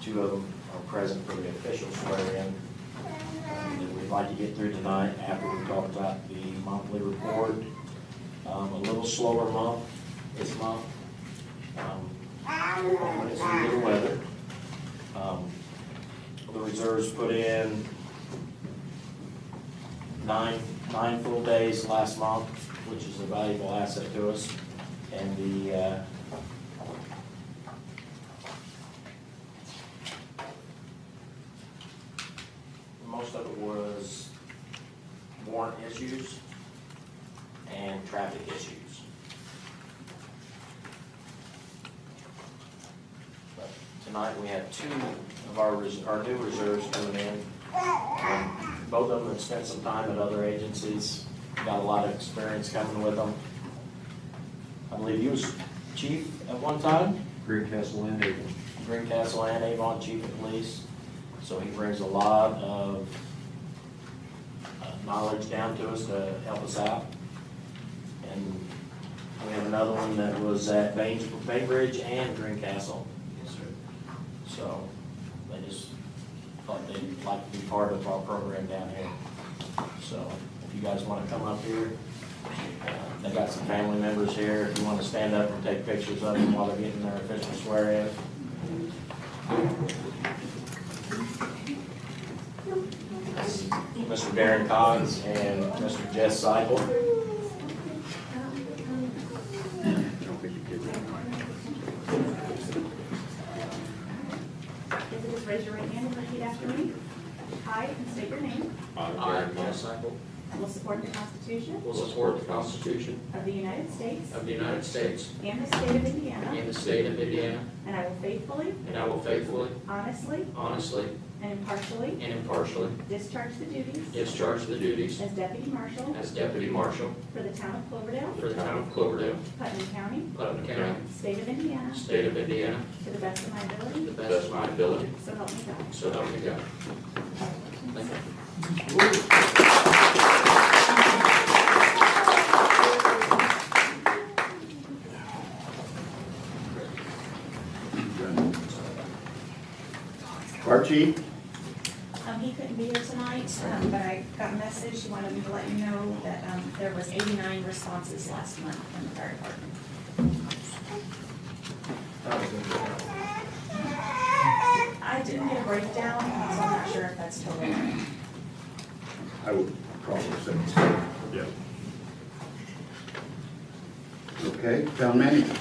two of them are present for the official swearing-in. That we'd like to get through tonight after we talk about the monthly report. A little slower month this month. When it's in good weather. The reserves put in nine full days last month, which is a valuable asset to us. And the most of it was warrant issues and traffic issues. But tonight we have two of our new reserves coming in. Both of them have spent some time at other agencies, got a lot of experience coming with them. I believe you was chief at one time? Greencastle and Avon. Greencastle and Avon, chief of police. So he brings a lot of knowledge down to us to help us out. And we have another one that was at Bainbridge and Greencastle. Yes, sir. So they just thought they'd like to be part of our program down here. So if you guys want to come up here, they've got some family members here. If you want to stand up and take pictures of them while they're getting their official swear-in. Mr. Darren Coggins and Mr. Jess Seipel. Just raise your right hand and repeat after me. I, and state your name, I, Jess Seipel, will support the Constitution will support the Constitution of the United States of the United States and the state of Indiana, and the state of Indiana, and I will faithfully, and I will faithfully, honestly, honestly, and impartially and impartially discharge the duties discharge the duties as Deputy Marshal as Deputy Marshal for the town of Cloverdale, for the town of Cloverdale, Putnam County, Putnam County, state of Indiana, state of Indiana, to the best of my to ability, the best of my ability, so help me God. so help me God. Thank you. Fire Chief? He couldn't be here tonight, but I got a message, he wanted me to let you know that there was 89 responses last month from the fire department. I didn't get a breakdown, so I'm not sure if that's total. I would probably say so. Yeah. Okay, town manager.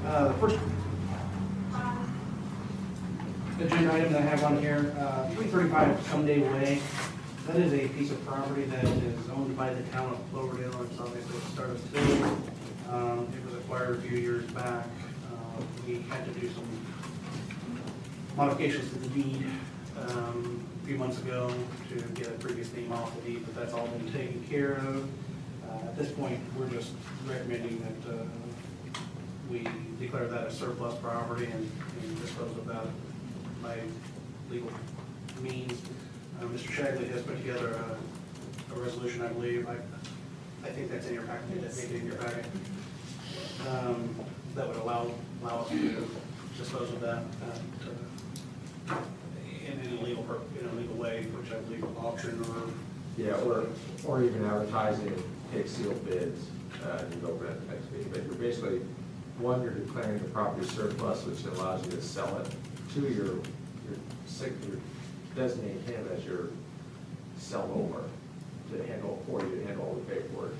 The first agenda item that I have on here, 335 Someday Way. That is a piece of property that is owned by the town of Cloverdale. It's obviously the start of two. It was acquired a few years back. We had to do some modifications to the deed a few months ago to get a previous name off the deed, but that's all been taken care of. At this point, we're just recommending that we declare that as surplus property and dispose of that by legal means. Mr. Shagley has put together a resolution, I believe. I think that's in your packet, maybe in your packet. That would allow us to dispose of that in a legal way, which I believe auction or. Yeah, or even advertising and take sealed bids, and go for that next meeting. But you're basically, one, you're declaring the property surplus, which allows you to sell it to your designate him as your sell over to handle for you, to handle all the paperwork.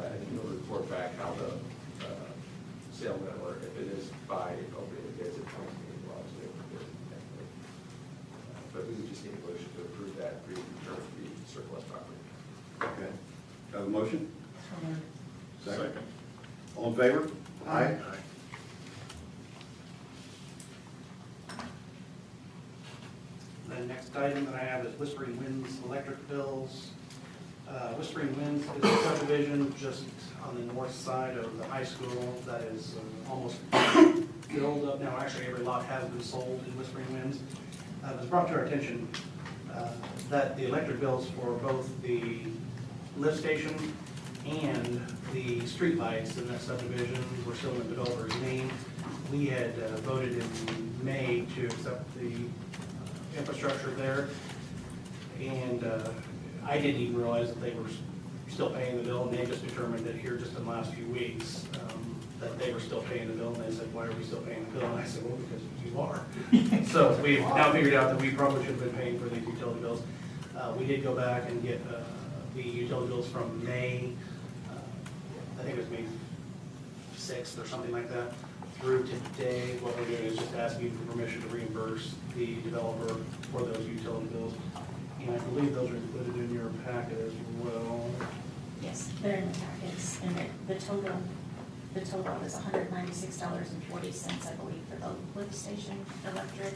And you'll report back how the sale is going to work. If it is by opening the bids, it comes to me, well, but we would just need a motion to approve that for you to return the surplus property. Okay. Have a motion? Second. All in favor? Aye. The next item that I have is Whispering Winds electric bills. Whispering Winds is a subdivision just on the north side of the high school that is almost filled up now. Actually, every lot has been sold in Whispering Winds. It was brought to our attention that the electric bills for both the lift station and the streetlights in that subdivision were still in the developer's name. We had voted in May to accept the infrastructure there, and I didn't even realize that they were still paying the bill, and they just determined that here just in the last few weeks, that they were still paying the bill, and they said, why are we still paying the bill? And I said, well, because you are. So we've now figured out that we probably should have been paying for these utility bills. We did go back and get the utility bills from May, I think it was May 6th or something like that, through today. What we're doing is just asking for permission to reimburse the developer for those utility bills. And I believe those are included in your packet as well. Yes, they're in the packets, and the total is $196.40, I believe, for the lift station electric,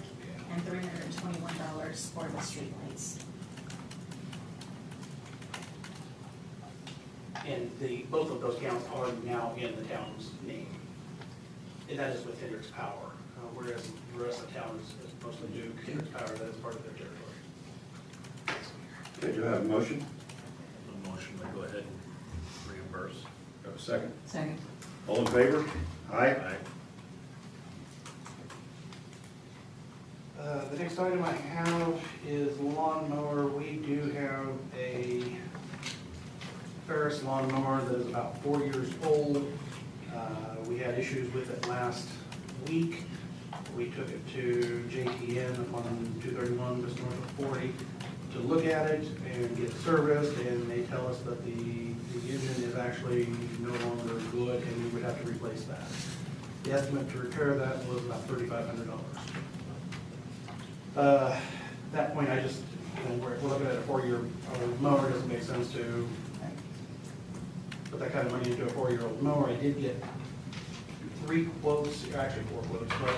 and $321 for the streetlights. And both of those counts are now in the town's name. And that is with Hendricks Power, whereas the rest of the town is mostly Duke. Hendricks Power, that is part of their territory. Okay, do I have a motion? A motion to go ahead and reimburse. Do I have a second? Second. All in favor? Aye. The next item I have is lawnmower. We do have a Ferris lawnmower that is about 4 years old. We had issues with it last week. We took it to JTN on 231, just north of 40, to look at it and get it serviced, and they tell us that the engine is actually no longer good, and we would have to replace that. The estimate to repair that was about $3,500. At that point, I just, we're looking at a 4-year-old mower, it doesn't make sense to put that kind of money into a 4-year-old mower. I did get 3 quotes, actually 4 quotes, but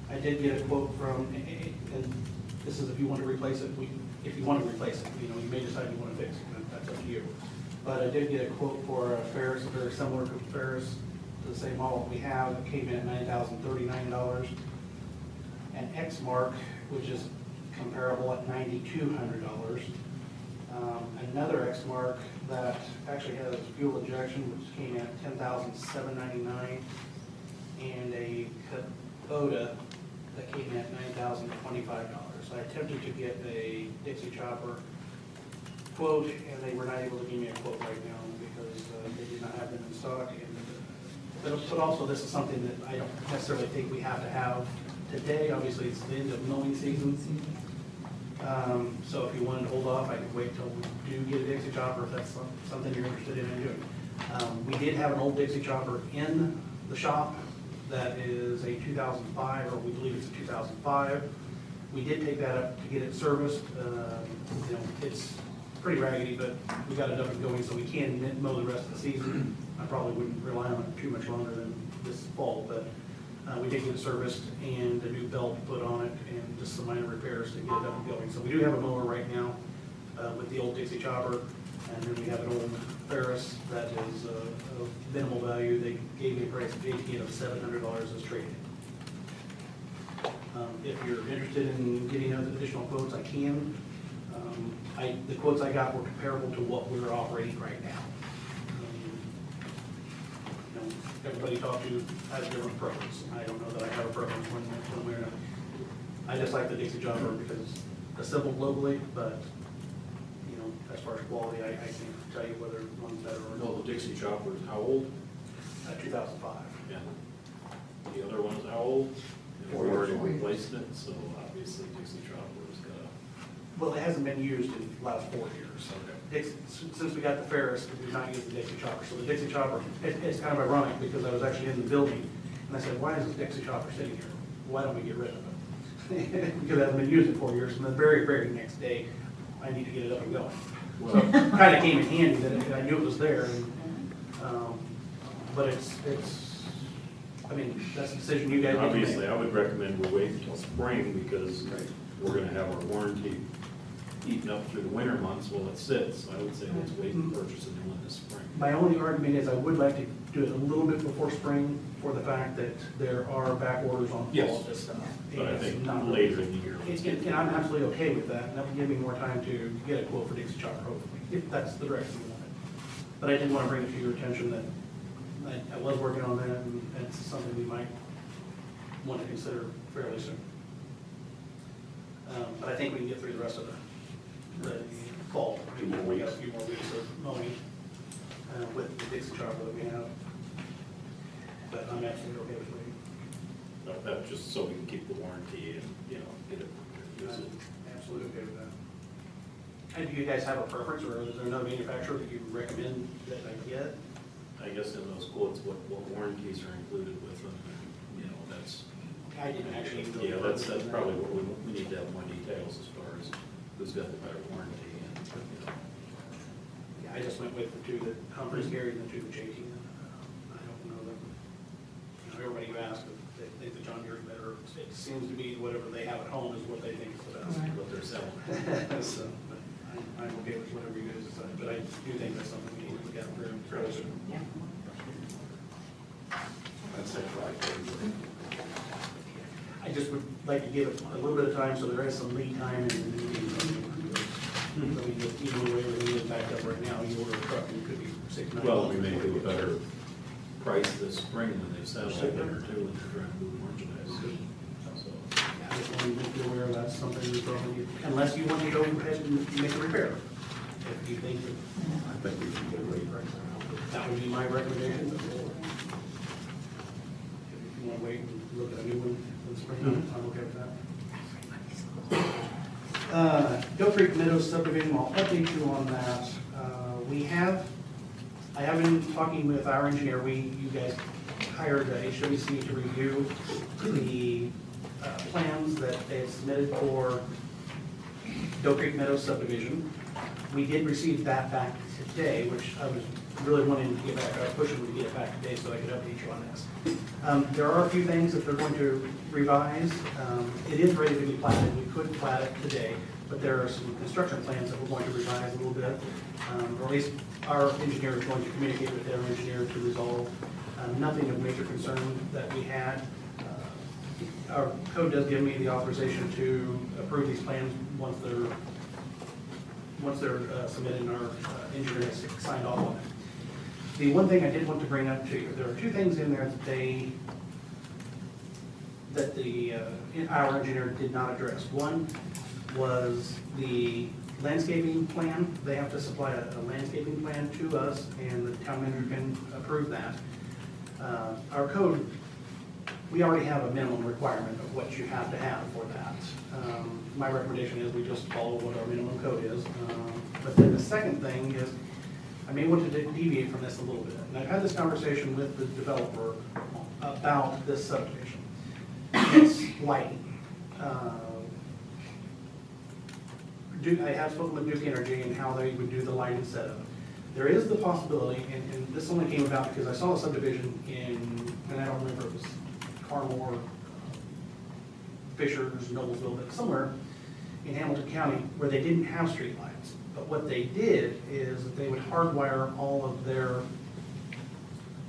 I did get a quote from, and this is if you want to replace it, if you want to replace it, you may decide you want to fix it, that's up to you. But I did get a quote for a Ferris, very similar to Ferris, to the same model we have. It came in at $9,039. An X-Mark, which is comparable at $9,200. Another X-Mark that actually has fuel injection, which came in at $10,799, and a Kubota that came in at $9,025. I attempted to get a Dixie Chopper quote, and they were not able to give me a quote right now because they did not have them in stock. But also, this is something that I don't necessarily think we have to have today. Obviously, it's the end of mowing season. So if you wanted to hold off, I could wait till we do get a Dixie Chopper if that's something you're interested in doing. We did have an old Dixie Chopper in the shop that is a 2005, or we believe it's a 2005. We did take that up to get it serviced. It's pretty raggedy, but we got it up and going so we can mow the rest of the season. I probably wouldn't rely on it too much longer than this fall, but we did get it serviced and a new belt put on it and just some minor repairs to get it up and going. So we do have a mower right now with the old Dixie Chopper, and then we have an old Ferris that is of minimal value. They gave me a price of JT of $700 as trade-in. If you're interested in getting additional quotes, I can. The quotes I got were comparable to what we're operating right now. Everybody talked to has a different preference. I don't know that I have a preference one way or another. I just like the Dixie Chopper because it's assembled locally, but as far as quality, I can't tell you whether one's better or not. No, the Dixie Chopper is how old? 2005. Yeah. The other one's how old? And we already replaced it, so obviously Dixie Chopper's got Well, it hasn't been used in the last 4 years. Since we got the Ferris, we did not use the Dixie Chopper. So the Dixie Chopper, it's kind of ironic because I was actually in the building and I said, why is this Dixie Chopper sitting here? Why don't we get rid of it? Because it hasn't been used in 4 years. And the very, very next day, I need to get it up and going. So it kind of came in handy that I knew it was there. But I mean, that's a decision you guys need to make. Obviously, I would recommend we wait until spring because we're gonna have our warranty eaten up through the winter months while it sits. So I would say let's wait and purchase a new one this spring. My only argument is I would like to do it a little bit before spring for the fact that there are back orders on all Yes. of this stuff. But I And it's think not- later in the year. let's get And I'm absolutely okay with that, and that would give me more time to get a quote for Dixie Chopper, hopefully, if that's the direction we want it. But I did want to bring it to your attention that I was working on that, and it's something we might want to consider fairly soon. But I think we can get through the rest of the fall. Few more We got a weeks. few more weeks of mowing with the Dixie Chopper that we have. But I'm absolutely okay with waiting. That's just so we can keep the warranty and, you know, get it, use it. Absolutely okay with that. And do you guys have a preference, or is there another manufacturer that you recommend that I get? I guess in those quotes, what warranties are included with them, you know, that's. I didn't actually go Yeah, further that's than that. probably what we need to have more details as far as who's got the better warranty and, you know. Yeah, I just went with the two that Humphreys carried and the two that JT. I don't know them. You know, everybody you ask, they think the John Deere's better. It seems to be whatever they have at home is what they think is the best. What they're selling. So, but I'm okay with whatever you guys decide, but I do think that's something we need to look at fairly soon. Yeah. That's it, right? I just would like to give it a little bit of time, so there is some lead time and then we can. So we just, even the way everything is backed up right now, you order a truck and it could be 6 9 Well, months we may before do a it gets better there. price this spring than they sell all winter too, when they're trying to move merchandise. So, Yeah, I just want to make you aware that's something we probably, unless you want to go ahead and make a repair. If you think that, I think we should get a rate price. that would be my recommendation. If you want to wait and look at a new one in the spring, I'm okay with that. Hill Creek Meadows subdivision, I'll update you on that. I have been talking with our engineer, you guys hired HWC to review the plans that they had submitted for Hill Creek Meadows subdivision. We did receive that back today, which I was really wanting to get back, I was pushing to get it back today so I could update you on this. There are a few things that they're going to revise. It is ready to be platted, we could plat it today, but there are some construction plans that we're going to revise a little bit. Or at least our engineer is going to communicate with their engineer to resolve. Nothing of major concern that we had. Our code does give me the authorization to approve these plans once they're submitted and our engineer has signed off on it. The one thing I did want to bring up to you, there are two things in there that our engineer did not address. One was the landscaping plan. They have to supply a landscaping plan to us, and the town manager can approve that. Our code, we already have a minimum requirement of what you have to have for that. My recommendation is we just follow what our minimum code is. But then the second thing is, I may want to deviate from this a little bit. And I've had this conversation with the developer about this subdivision. It's lighting. I have spoken with Duke Energy and how they would do the lighting setup. There is the possibility, and this only came about because I saw a subdivision and I don't remember if it was Carmore, Fishers, Noblesville, but somewhere in Hamilton County where they didn't have street lights. But what they did is that they would hardwire all of their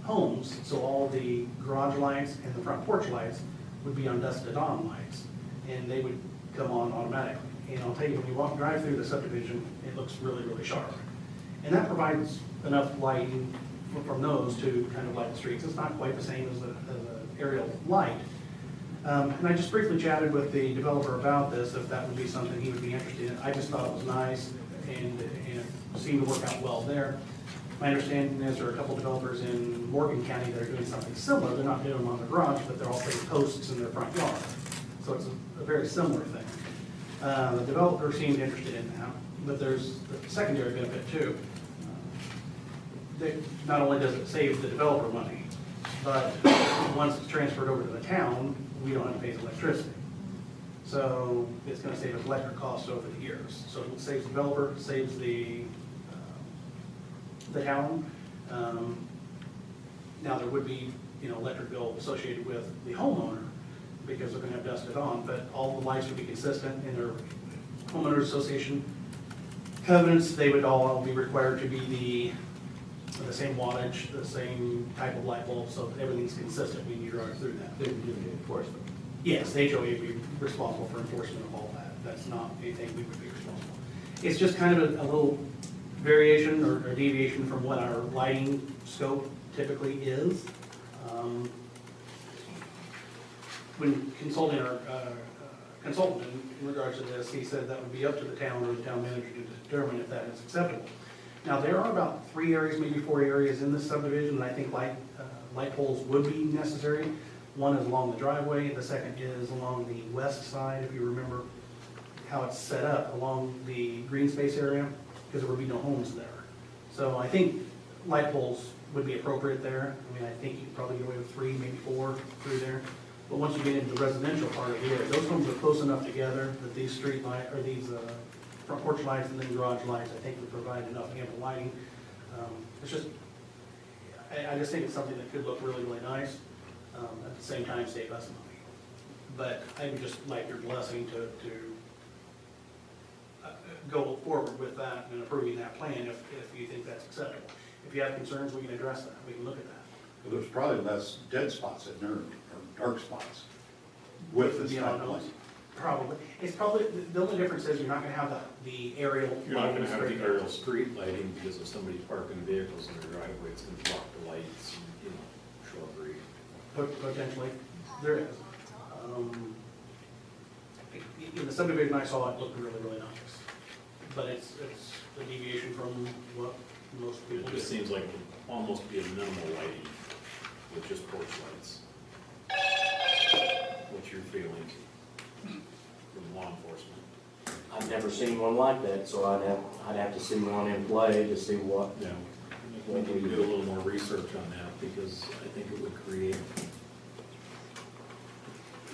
homes, so all the garage lights and the front porch lights would be on dusk to dawn lights, and they would come on automatically. And I'll tell you, when you drive through the subdivision, it looks really, really sharp. And that provides enough lighting from those to kind of light the streets. It's not quite the same as an aerial light. And I just briefly chatted with the developer about this, if that would be something he would be interested in. I just thought it was nice and it seemed to work out well there. My understanding is there are a couple developers in Morgan County that are doing something similar. They're not doing them on the garage, but they're all putting posts in their front yard. So it's a very similar thing. The developer seemed interested in that, but there's a secondary benefit too. Not only does it save the developer money, but once it's transferred over to the town, we don't have to pay the electricity. So it's going to save us electric costs over the years. So it saves the developer, saves the town. Now there would be, electric bill associated with the homeowner because they're going to have dusk at dawn, but all the lights would be consistent, and their homeowners association covenants, they would all be required to be the same wattage, the same type of light bulb, so everything's consistent when you drive through that. They would do the enforcement. Yes, the HOA would be responsible for enforcement of all that. That's not anything we would be responsible. It's just kind of a little variation or deviation from what our lighting scope typically is. When consulting our consultant in regards to this, he said that would be up to the town or the town manager to determine if that is acceptable. Now, there are about 3 areas, maybe 4 areas in this subdivision, and I think light poles would be necessary. One is along the driveway, the second is along the west side, if you remember how it's set up along the green space area, because there would be no homes there. So I think light poles would be appropriate there. I mean, I think you could probably get away with 3, maybe 4 through there. But once you get into the residential part of the area, those homes are close enough together that these street light, or these front porch lights and then garage lights, I think would provide enough ample lighting. It's just, I just think it's something that could look really, really nice, at the same time save us money. But I would just like your blessing to go forward with that and approving that plan if you think that's acceptable. If you have concerns, we can address that, we can look at that. Well, there's probably less dead spots in there, or dark spots with this type of light. Probably. It's probably, the only difference is you're not gonna have the aerial. You're not gonna lighting have straight the there. aerial street lighting, because if somebody's parking vehicles in their driveway, it's gonna block the lights, and, you know, shrubbery. Potentially, there is. In the subdivision I saw, it looked really, really nice. But it's a deviation from what most It people do. just seems like it would almost be a minimal lighting with just porch lights. What's your feeling from law enforcement? I've never seen one like that, so I'd have to see one in play to see what. Yeah, we need to do a little more research on that, because I think it would create,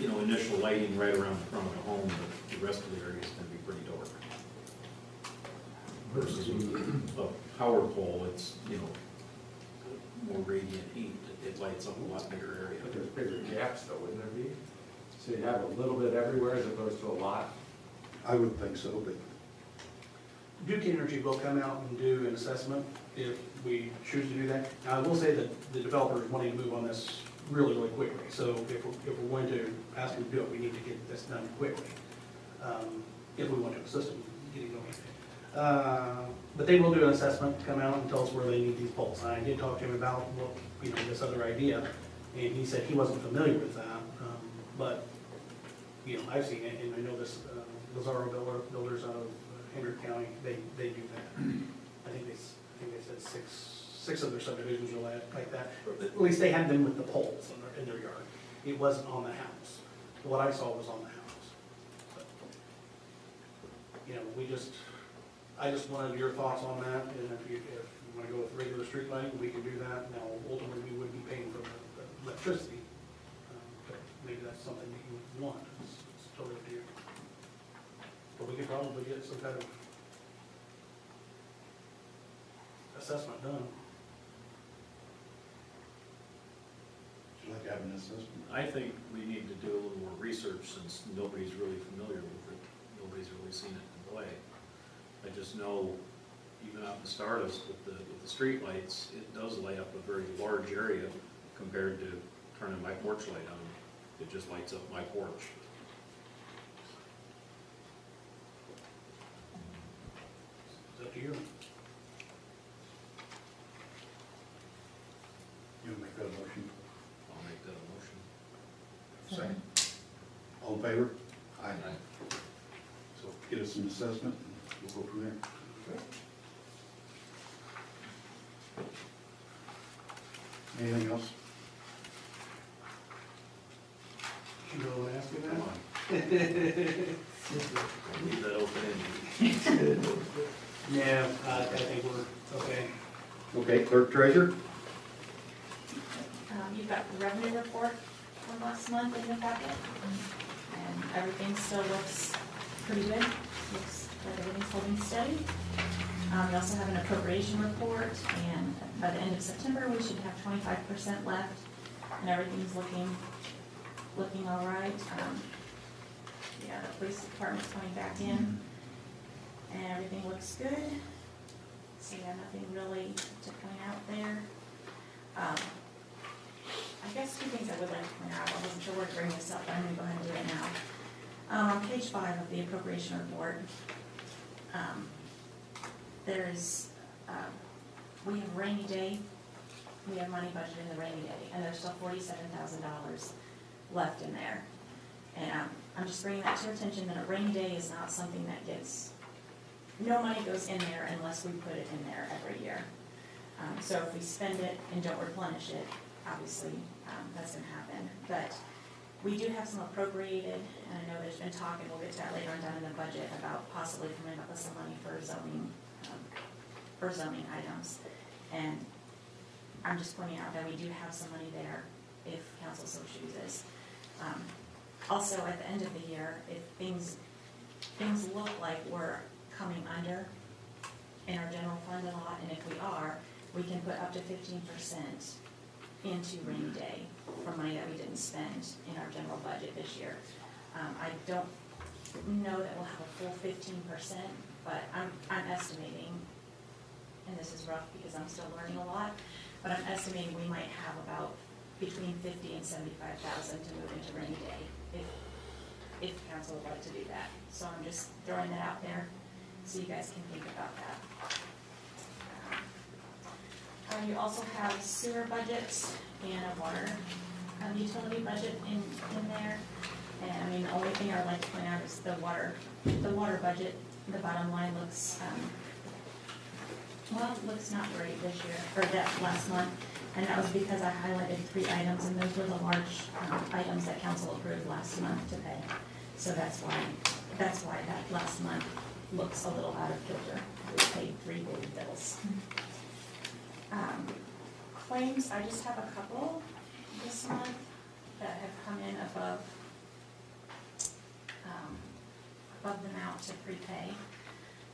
you know, initial lighting right around the front of the home, but the rest of the area is gonna be pretty dark. Versus a power pole, it's, you know, more radiant heat, it lights up a lot bigger area. But there's bigger gaps though, wouldn't there be? So you have a little bit everywhere as opposed to a lot? I would think so, but Duke Energy will come out and do an assessment if we choose to do that. Now, I will say that the developer is wanting to move on this really, really quickly. So if we're going to ask them to do it, we need to get this done quickly, if we want to assist them getting going. But they will do an assessment, come out and tell us where they need these poles. And I did talk to him about, well, you know, this other idea, and he said he wasn't familiar with that. But, you know, I've seen it, and I know this, Lazaro builders out of Hendrick County, they do that. I think they said six of their subdivisions are like that. At least they had them with the poles in their yard. It wasn't on the house. What I saw was on the house. But, you know, I just wanted your thoughts on that, and if you want to go with regular street lighting, we can do that. Now, ultimately, we would be paying for the electricity, but maybe that's something that you would want. It's totally up to you. But we could probably get some kind of assessment done. would you like to have an assessment? I think we need to do a little more research, since nobody's really familiar with it, nobody's really seen it in play. I just know, even out in Stardust with the streetlights, it does light up a very large area compared to turning my porch light on. It just lights up my porch. It's up to you. You make that motion. I'll make that a motion. Second. All in favor? Aye. So get us an assessment, and we'll go from there. Anything else? You go and ask me Come that? on. Leave that open-ended. Yeah, I think we're okay. Okay, clerk treasurer? You've got the revenue report from last month in your packet, and everything still looks pretty good. Looks like everything's holding steady. We also have an appropriation report, and by the end of September, we should have 25% left, and everything's looking all right. Yeah, the police department's coming back in. and everything looks good. So yeah, nothing really to point out there. I guess two things I would like to point out, I wasn't sure where to bring this up, but I'm gonna go ahead and do it now. On page 5 of the appropriation report, there's, we have rainy day, we have money budgeted in the rainy day, and there's still $47,000 left in there. And I'm just bringing that to your attention, that a rainy day is not something that gets, no money goes in there unless we put it in there every year. So if we spend it and don't replenish it, obviously, that's gonna happen. But we do have some appropriated, and I know there's been talk, and we'll get to that later on down in the budget, about possibly coming up with some money for zoning items. And I'm just pointing out that we do have some money there if council so chooses. Also, at the end of the year, if things look like we're coming under in our general fund a lot, and if we are, we can put up to 15% into rainy day for money that we didn't spend in our general budget this year. I don't know that we'll have a full 15%, but I'm estimating, and this is rough because I'm still learning a lot, but I'm estimating we might have about between 50 and 75,000 to move into rainy day if council would like to do that. So I'm just throwing that out there so you guys can think about that. You also have sewer budgets and a water utility budget in there. And I mean, the only thing I would like to point out is the water budget. The bottom line looks, well, it looks not great this year, or that last month. And that was because I highlighted 3 items, and those were the large items that council approved last month to pay. So that's why that last month looks a little out of kilter. We paid 3 big bills. Claims, I just have a couple this month that have come in above the amount to prepay.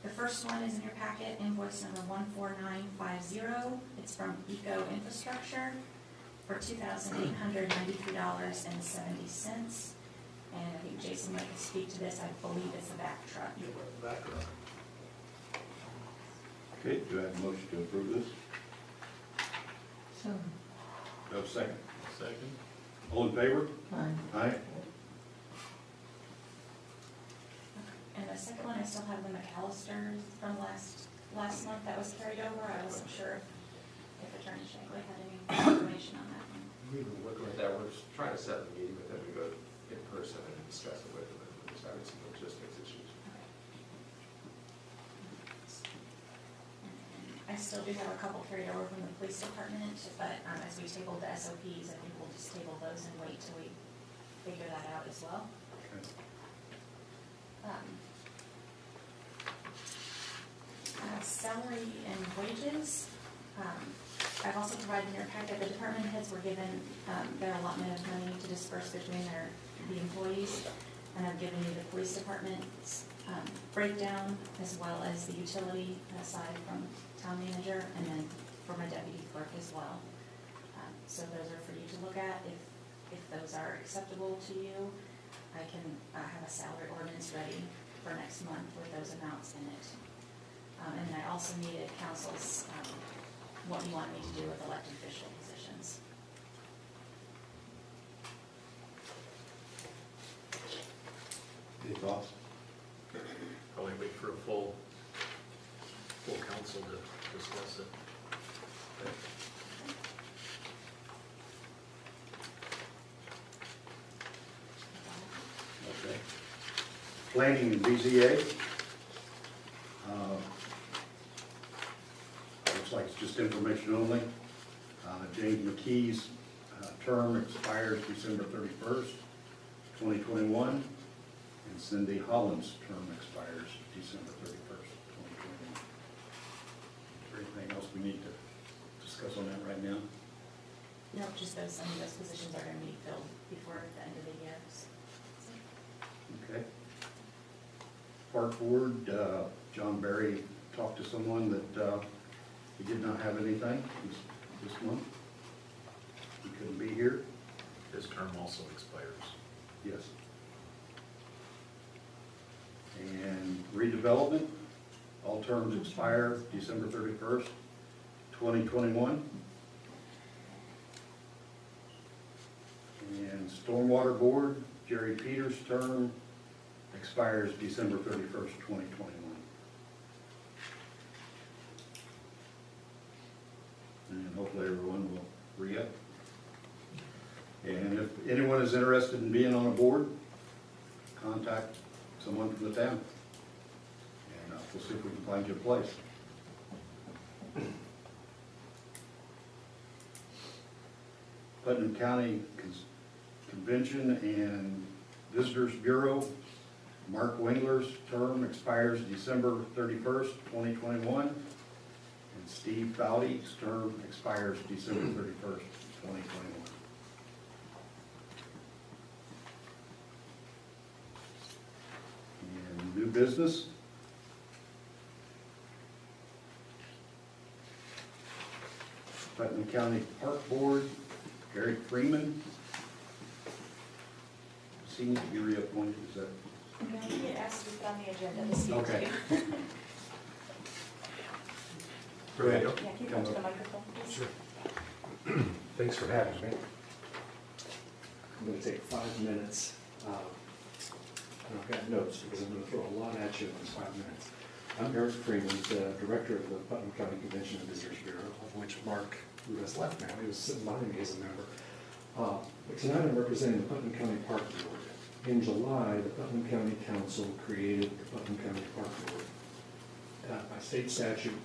The first one is in your packet, invoice number 14950. It's from Eco Infrastructure for $2,893.70. And I think Jason might speak to this. I believe it's a back truck. Okay, do I have a motion to approve this? So, Do I have a second? Second. All in favor? fine. Aye. And the second one, I still have the McAllisters from last month that was carried over. I wasn't sure if Attorney Shankly had any information on that one. We've been working with that, we're just trying to set the meeting with them to go in person and discuss it with them, and we're just having some logistics issues. I still do have a couple carried over from the police department, but as we tabled the SOPs, I think we'll just table those and wait till we figure that out as well. Okay. Salary and wages. I've also provided in your packet, the department heads were given their allotment of money to disperse between the employees, and I've given you the police department's breakdown as well as the utility aside from town manager, and then for my deputy clerk as well. So those are for you to look at. If those are acceptable to you, I can have a salary ordinance ready for next month with those amounts in it. And then I also needed council's, what you want me to do with elected official positions. Any thoughts? Probably wait for a full council to discuss it. Okay. Planning and BZA. Looks like it's just information only. James McKee's term expires December 31st, 2021. And Cindy Holland's term expires December 31st, 2021. Is there anything else we need to discuss on that right now? No, just those, some of those positions are gonna be filled before the end of the year. Okay. Park Board, John Berry talked to someone that he did not have anything this month. He couldn't be here. His term also expires. Yes. And redevelopment, All terms expire December 31st, 2021. And Stormwater Board, Jerry Peters' term expires December 31st, 2021. And hopefully everyone will re-up. And if anyone is interested in being on a board, contact someone from the town. And we'll see if we can find you a place. Putnam County Convention and Visitors Bureau, Mark Wingler's term expires December 31st, 2021. And Steve Bowdy's term expires December 31st, 2021. And new business. Putnam County Park Board, Eric Freeman. Seems to be reappointed, is that? No, we get asked to put on the agenda to speak to Okay. you. Go ahead. Yeah, can you come to the microphone, please? Sure. Thanks for having me. I'm going to take 5 minutes. And I've got notes because I'm going to throw a lot at you in those 5 minutes. I'm Eric Freeman, the director of the Putnam County Convention and Visitors Bureau, of which Mark, who has left now, he was sitting behind me as a member. But tonight I'm representing the Putnam County Park Board. In July, the Putnam County Council created the Putnam County Park Board. By state statute,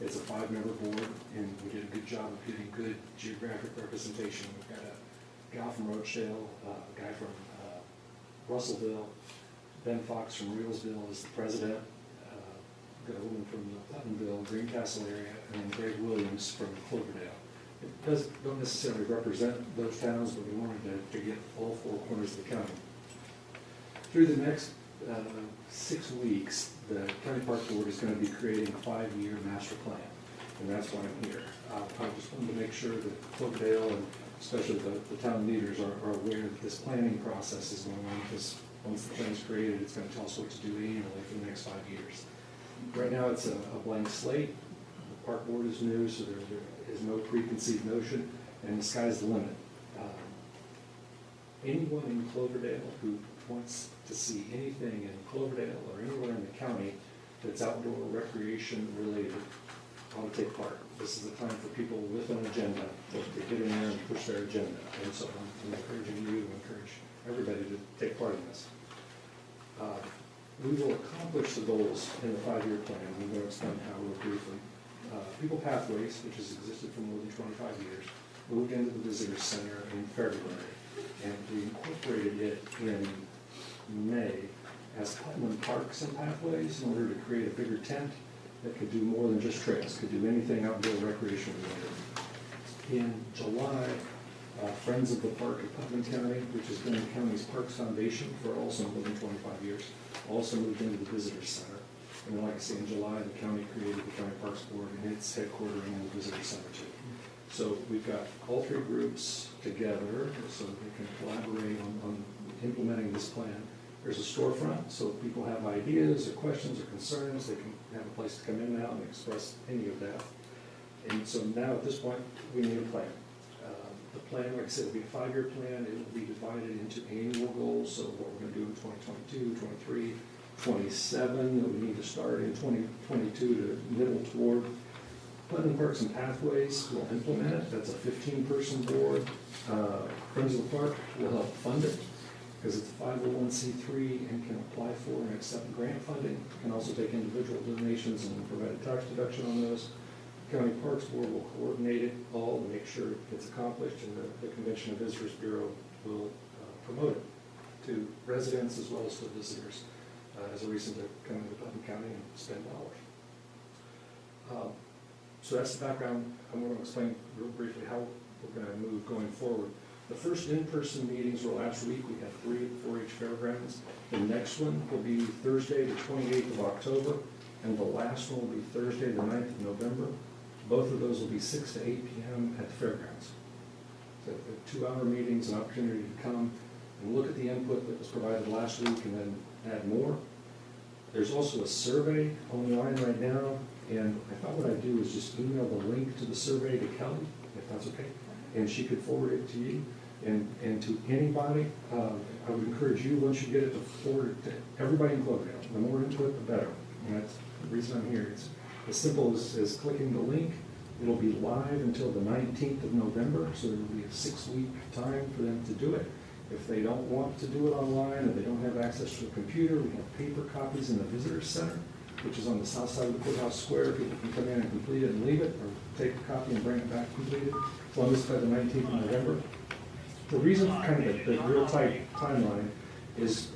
it's a 5-member board, and we did a good job of getting good geographic representation. We've got a gal from Rochdale, a guy from Russellville, Ben Fox from Reelsville is the president, got a woman from the Putnamville, Greencastle area, and then Greg Williams from Cloverdale. It don't necessarily represent those towns, but we wanted to get all 4 corners of the county. Through the next 6 weeks, the County Park Board is going to be creating a 5-year master plan, and that's why I'm here. I just wanted to make sure that Cloverdale, and especially the town leaders, are aware that this planning process is going on, because once the plan's created, it's going to tell us what to do annually for the next 5 years. Right now, it's a blank slate. The Park Board is new, so there is no preconceived notion, and the sky's the limit. Anyone in Cloverdale who wants to see anything in Cloverdale or anywhere in the county that's outdoor recreation related ought to take part. This is the time for people with an agenda to get in there and push their agenda. And so I'm encouraging you to encourage everybody to take part in this. We will accomplish the goals in the 5-year plan. I'm going to explain how real briefly. People Pathways, which has existed for more than 25 years, moved into the Visitor Center in February, and we incorporated it in May as Putnam Parks and Pathways in order to create a bigger tent that could do more than just trails, could do anything outdoor recreation related. In July, Friends of the Park of Putnam County, which has been the county's Parks Foundation for also more than 25 years, also moved into the Visitor Center. And then, like I say, in July, the county created the County Parks Board, and it's headquartering in the Visitor Center too. So we've got all 3 groups together so that they can collaborate on implementing this plan. There's a storefront, so if people have ideas or questions or concerns, they can have a place to come in now and express any of that. And so now at this point, we need a plan. The plan, like I said, will be a 5-year plan. It will be divided into annual goals, so what we're going to do in 2022, 23, 27, that we need to start in 2022 to nibble toward. Putnam Parks and Pathways will implement it. That's a 15-person board. Friends of the Park will help fund it because it's a 501c3 and can apply for and accept grant funding. Can also take individual donations and provide a tax deduction on those. County Parks Board will coordinate it all to make sure it gets accomplished, and the Convention and Visitors Bureau will promote it to residents as well as to visitors as a reason to come into Putnam County and spend dollars. So that's the background. I'm going to explain real briefly how we're going to move going forward. The first in-person meetings were last week. We had 3 at 4-H Fairgrounds. The next one will be Thursday, the 28th of October, and the last one will be Thursday, the 9th of November. Both of those will be 6 to 8 p.m. at the fairgrounds. So they're 2-hour meetings, an opportunity to come and look at the input that was provided last week and then add more. There's also a survey online right now, and I thought what I'd do is just email the link to the survey to Kelly, if that's okay, and she could forward it to you and to anybody. I would encourage you, once you get it, to forward it to everybody in Cloverdale. The more input, the better. And that's the reason I'm here. It's as simple as clicking the link. It'll be live until the 19th of November, so it'll be a 6-week time for them to do it. If they don't want to do it online or they don't have access to a computer, we have paper copies in the visitor center, which is on the south side of the courthouse square. People can come in and complete it and leave it, or take a copy and bring it back completed, as long as it's by the 19th of November. The reason for kind of the real tight timeline is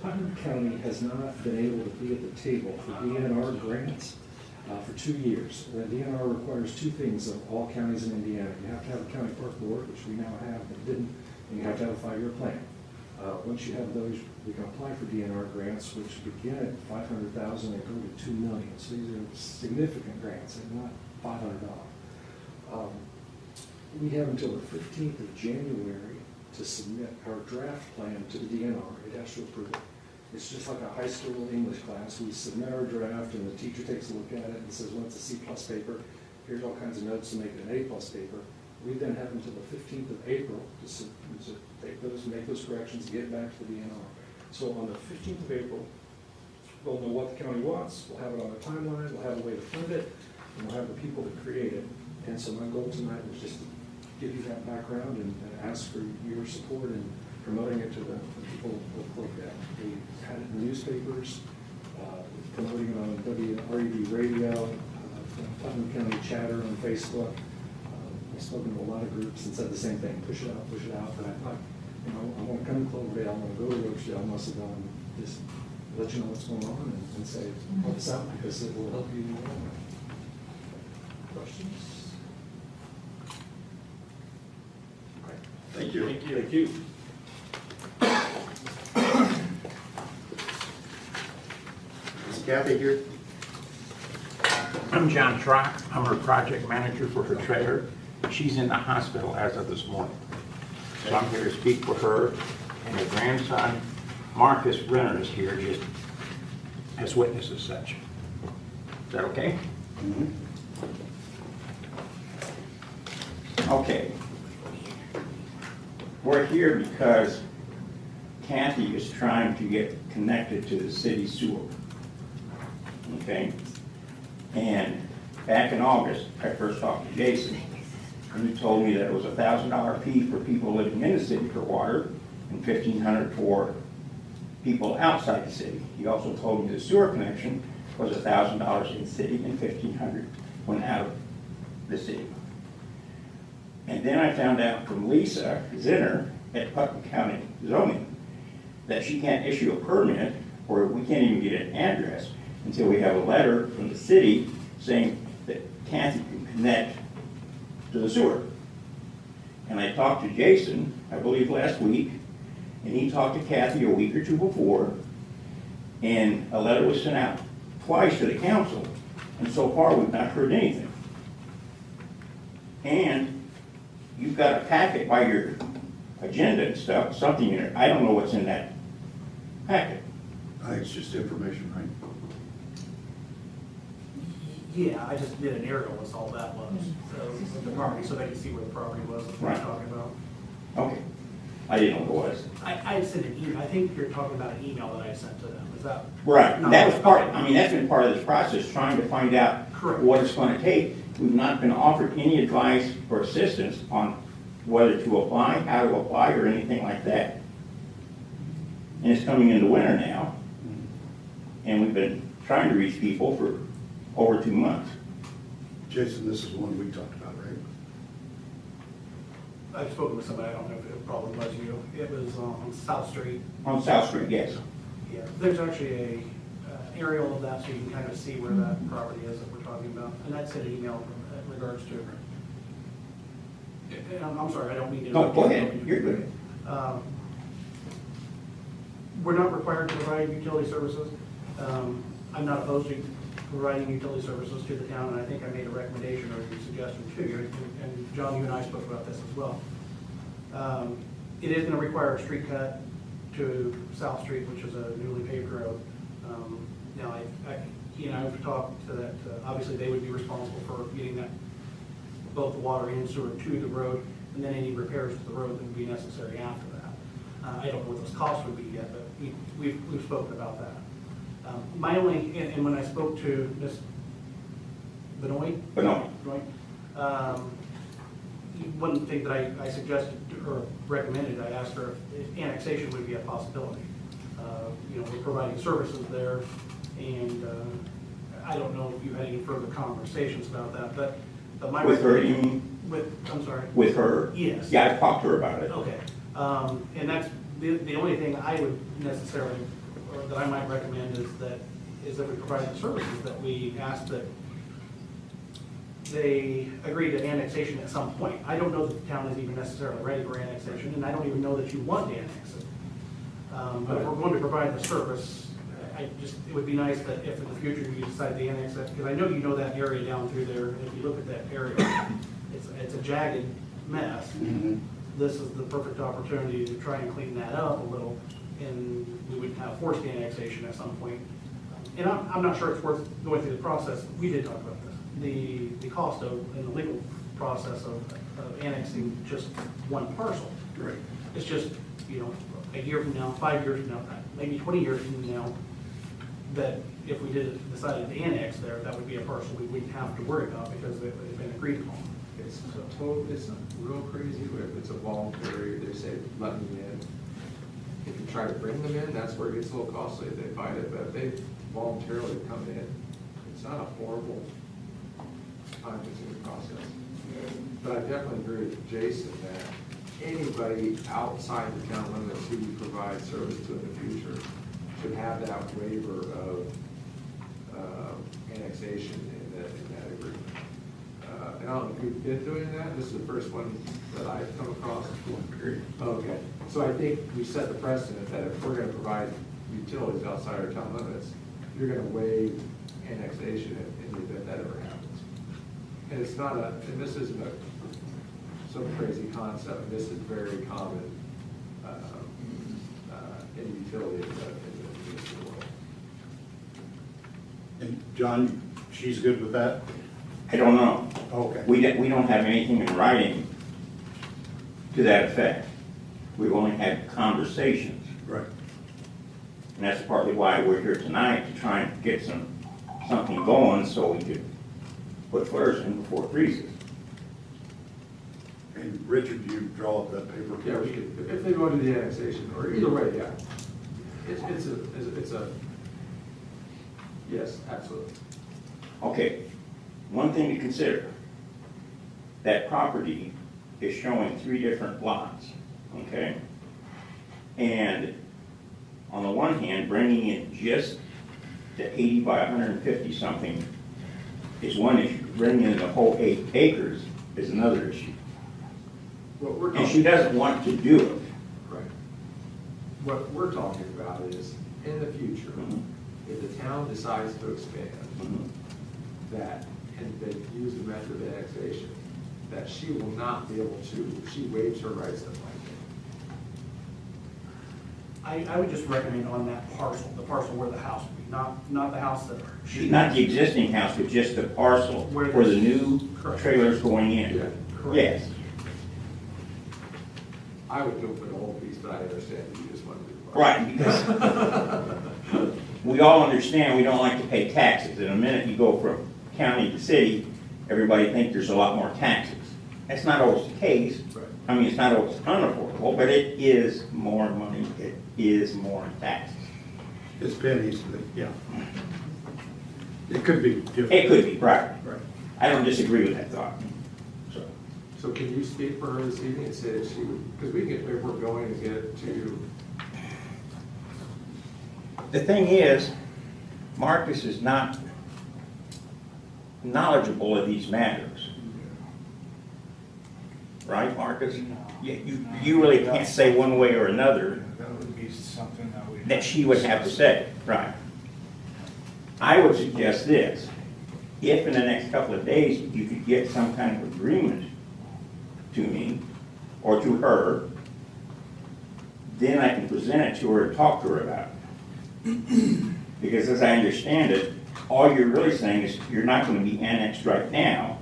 Putnam County has not been able to be at the table for DNR grants for 2 years. The DNR requires 2 things of all counties in Indiana. You have to have a county park board, which we now have, but didn't, and you have to have a 5-year plan. Once you have those, we can apply for DNR grants, which begin at $500,000 and go to $2 million. So these are significant grants, and not $500. We have until the 15th of January to submit our draft plan to the DNR. It has to approve it. It's just like a high school English class. We submit our draft, and the teacher takes a look at it and says, well, it's a C+ paper. Here's all kinds of notes to make it an A+ paper. We then have until the 15th of April to take those, make those corrections, get back to the DNR. So on the 15th of April, we'll know what the county wants. We'll have it on a timeline. We'll have a way to fund it, and we'll have the people to create it. And so my goal tonight was just to give you that background and ask for your support in promoting it to the people of Cloverdale. We had it in the newspapers, promoting it on WRED radio, Putnam County Chatter on Facebook. I've spoken to a lot of groups and said the same thing, push it out, but I thought, you know, I want to come to Cloverdale, I want to go to Rochdale, Musselville, and just let you know what's going on and say, help us out, because it will help you in the long run. Questions? Thank you. Thank you. Is Kathy here? I'm John Trock. I'm her project manager for her trailer. She's in the hospital as of this morning. So I'm here to speak for her, and her grandson, Marcus Renner, is here just as witness as such. Is that okay? Okay. We're here because Kathy is trying to get connected to the city sewer. Okay? And back in August, I first talked to Jason, and he told me that it was a $1,000 fee for people living in the city for water and $1,500 for people outside the city. He also told me the sewer connection was $1,000 in the city and $1,500 when out of the city. And then I found out from Lisa Zinner at Putnam County Zoning that she can't issue a permit, or we can't even get an address until we have a letter from the city saying that Kathy can connect to the sewer. And I talked to Jason, I believe last week, and he talked to Kathy a week or two before, and a letter was sent out twice to the council, and so far we've not heard anything. And you've got a packet by your agenda and stuff, something in it. I don't know what's in that packet. I think it's just information, right? Yeah, I just did an aerial, that's all that was, so, of the property, so they could see where the property was, that's what I'm Right. talking about. Okay. I didn't know what it was. I sent an email, I think you're talking about an email that I sent to them, is that? Right, No. that was part, I mean, that's been part of this process, trying to find out Correct. what it's gonna take. We've not been offered any advice or assistance on whether to apply, how to apply, or anything like that. And it's coming into winter now, and we've been trying to reach people for over 2 months. Jason, this is one we talked about, right? I've spoken with somebody, I don't know if it probably was you, it was on South Street. On South Street, yes. Yeah, there's actually a aerial of that, so you can kind of see where that property is that we're talking about, and that's an email in regards to. And I'm sorry, I don't mean to. No, go ahead, you're good. We're not required to provide utility services. I'm not opposed to providing utility services to the town, and I think I made a recommendation or a suggestion to you, and John, you and I spoke about this as well. It is gonna require a street cut to South Street, which is a newly paved road. Now, he and I have talked to that, obviously they would be responsible for getting that, both the water and sewer to the road, and then any repairs to the road that would be necessary after that. I don't know what those costs would be yet, but we've spoken about that. My only, and when I spoke to Ms. Benoit? Benoit. One thing that I suggested or recommended, I asked her if annexation would be a possibility. You know, we're providing services there, and I don't know if you've had any further conversations about that, but my. With her, you mean? I'm sorry? With her? Yes. Yeah, I've talked to her about it. Okay, and that's, the only thing I would necessarily, or that I might recommend is that if we provide the services, that we ask that they agree to annexation at some point. I don't know that the town is even necessarily ready for annexation, and I don't even know that you want to annex it. But if we're going to provide the service, it would be nice that if in the future you decide to annex it, because I know you know that area down through there, and if you look at that area, it's a jagged mess. This is the perfect opportunity to try and clean that up a little, and we would have forced annexation at some point. And I'm not sure it's worth going through the process. We did talk about this. The cost of, and the legal process of annexing just one parcel. Right. It's just, you know, a year from now, 5 years from now, maybe 20 years from now, that if we decided to annex there, that would be a parcel we wouldn't have to worry about because it had been agreed upon. It's it's real crazy if it's a voluntary, they say, let them in. If you try to bring them in, that's where it gets a little costly, they fight it, but if they voluntarily come in, it's not a horrible time-consuming process. But I definitely agree with Jason that anybody outside the town limits who you provide service to in the future should have that waiver of annexation in that agreement. And I don't know if you've been doing that, this is the first one that I've come across. Okay, so I think we set the precedent that if we're gonna provide utilities outside our town limits, you're gonna waive annexation in the event that ever happens. And it's not and this isn't some crazy concept, this is very common in utility in the municipal world. And John, she's good with that? I don't know. Okay. We don't have anything in writing to that effect. We've only had conversations. Right. And that's partly why we're here tonight, to try and get something going so we could put flares in before it freezes. And Richard, do you draw up that paper? Yeah, we could, if they go into the annexation, or either way, yeah. It's a, yes, absolutely. Okay, one thing to consider, that property is showing 3 different lots, okay? And on the one hand, bringing in just the 80 by 150 something is one issue. Bringing in the whole 8 acres is another issue. What we're And she talking, doesn't want to do it. right. What we're talking about is, in the future, if the town decides to expand, that, and they use the method of annexation, that she will not be able to, she waives her rights to blanket. I would just recommend on that parcel, the parcel where the house would be, not the house that she. Not the existing house, but just the parcel Where for the this- new Correct. trailers going in. Yeah. Correct. Yes. I would go for the whole piece, but I understand that you just want to do the part. Right, because we all understand we don't like to pay taxes. And the minute you go from county to city, everybody thinks there's a lot more taxes. That's not always the case. Right. I mean, it's not always unaffordable, but it is more money. It is more in taxes. It's pennies, but yeah. It could be different. It could be, right. Right. I don't disagree with that thought. So, So can you speak for her this evening and say that she would, because we can get paperwork going and get it to you. the thing is, Marcus is not knowledgeable of these matters. Right, Marcus? You really can't say one way or another That would be something that we. that she would have to say. Right. I would suggest this. If in the next couple of days you could get some kind of agreement to me or to her, then I can present it to her and talk to her about it. Because as I understand it, all you're really saying is you're not gonna be annexed right now.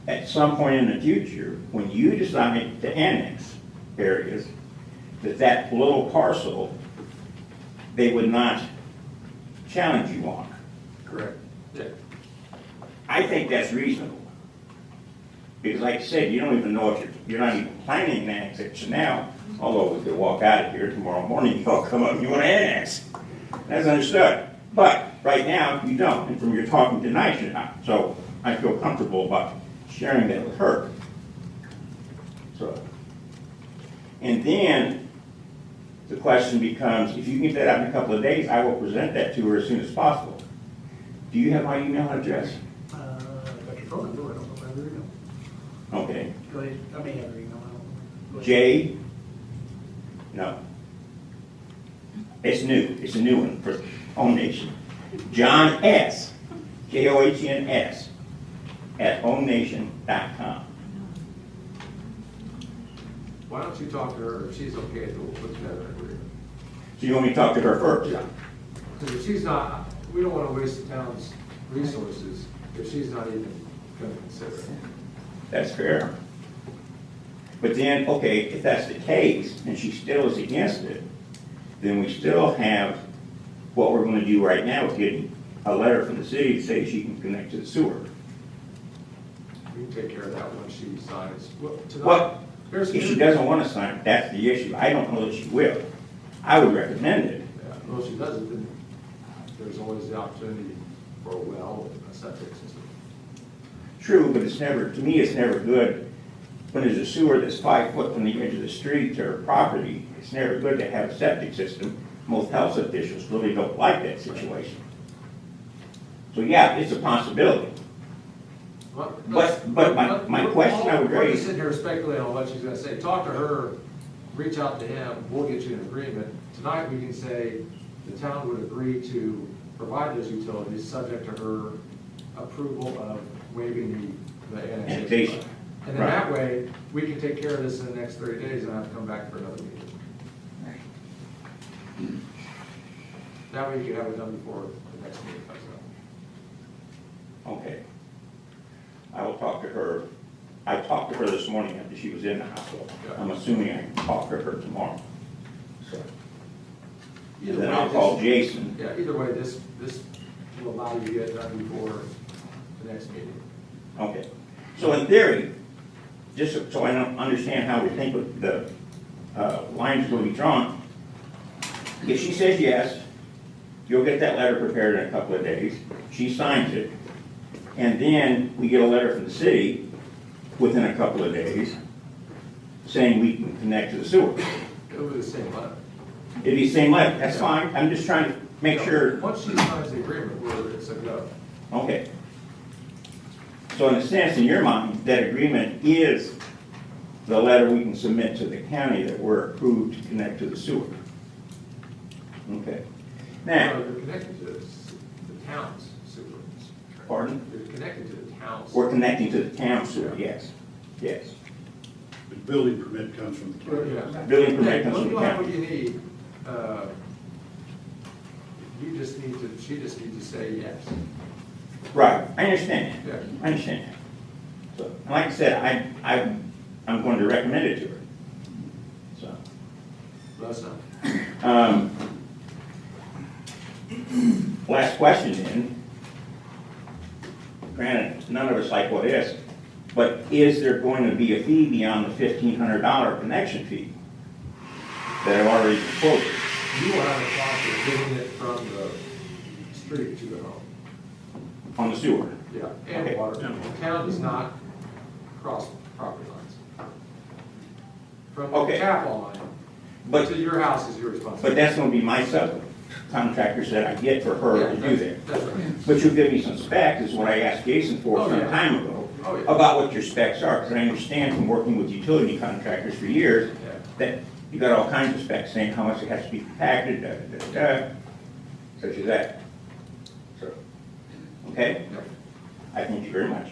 At some point in the future, when you decide to annex areas, that little parcel, they would not challenge you on. Correct. Yeah. I think that's reasonable. Because like I said, you don't even know if you're not even planning an annexation now, although we could walk out of here tomorrow morning, you all come up and you want to annex. That's understood. But right now, you don't, and from your talking tonight, you're not. So I feel comfortable about sharing that with her. So, and then the question becomes, if you can get that out in a couple of days, I will present that to her as soon as possible. Do you have my email address? I got your phone number, I don't know if I have your email. Okay. Go ahead, I may have your email, I don't know. Go ahead. J, no. It's new, it's a new one for Home Nation. John S, Johns, @homenation.com. Why don't you talk to her, if she's okay, then we'll put together an agreement. So you want me to talk to her first? Yeah. Because if she's not, we don't want to waste the town's resources if she's not even going to consider it. That's fair. But then, okay, if that's the case, and she still is against it, then we still have what we're gonna do right now with getting a letter from the city to say she can connect to the sewer. We can take care of that when she signs. Well, tonight, What, here's- if she doesn't wanna sign it, that's the issue. I don't know that she will. I would recommend it. Yeah, well, if she doesn't, then there's always the opportunity for a well and a septic system. True, but it's never, to me, it's never good when there's a sewer that's 5 foot from the edge of the street or property. It's never good to have a septic system. Most health officials really don't like that situation. So yeah, it's a possibility. But my question I would We're just raise, sitting here speculating on what she's gonna say. Talk to her, reach out to him, we'll get you an agreement. Tonight, we can say the town would agree to provide those utilities, subject to her approval of waiving the annexation. Annexation. And then that way, we can take care of this in the next 30 days and have to come back for another meeting. That way you can have it done before the next meeting comes up. okay. I will talk to her. I talked to her this morning after she was in the hospital. Yeah. I'm assuming I can talk to her tomorrow. So, Either then way, I'll call Jason. Yeah, either way, this will allow you to get it done before the next meeting. Okay. So in theory, just so I don't understand how we think the lines will be drawn, if she says yes, you'll get that letter prepared in a couple of days. She signs it, and then we get a letter from the city within a couple of days saying we can connect to the sewer. It'll be the same letter. It'd be the same letter, that's fine. I'm just trying to make sure. Once she signs the agreement, it's a go. Okay. So in a sense, in your mind, that agreement is the letter we can submit to the county that we're approved to connect to the sewer. Okay. Now, You're connected to the town's sewer. pardon? You're connected to the town's. We're connecting to the town sewer, yes, yes. The building permit comes from the county. Yeah. Building permit Yeah, comes from the you'll have county. what you need. You just need to, she just needs to say yes. Right, I understand Yeah. that, I understand that. So, and like I said, I'm going to recommend it to her. So, Let us know. last question then. Granted, none of us like what is, but is there going to be a fee beyond the $1,500 connection fee that I've already quoted? You will have a cost of getting it from the street to the home. On the sewer? Yeah, and Okay. water. The town does not cross property lines. From the Okay. tap line But, to your house is your responsibility. but that's gonna be my subcontractors that I get for her to do that. That's right. But you'll give me some specs, is what I asked Jason for Oh, some yeah. time ago, Oh, yeah. about what your specs are, because I understand from working with utility contractors for years, Yeah. that you got all kinds of specs saying how much it has to be compacted, such as that. So, okay? Yep. I thank you very much.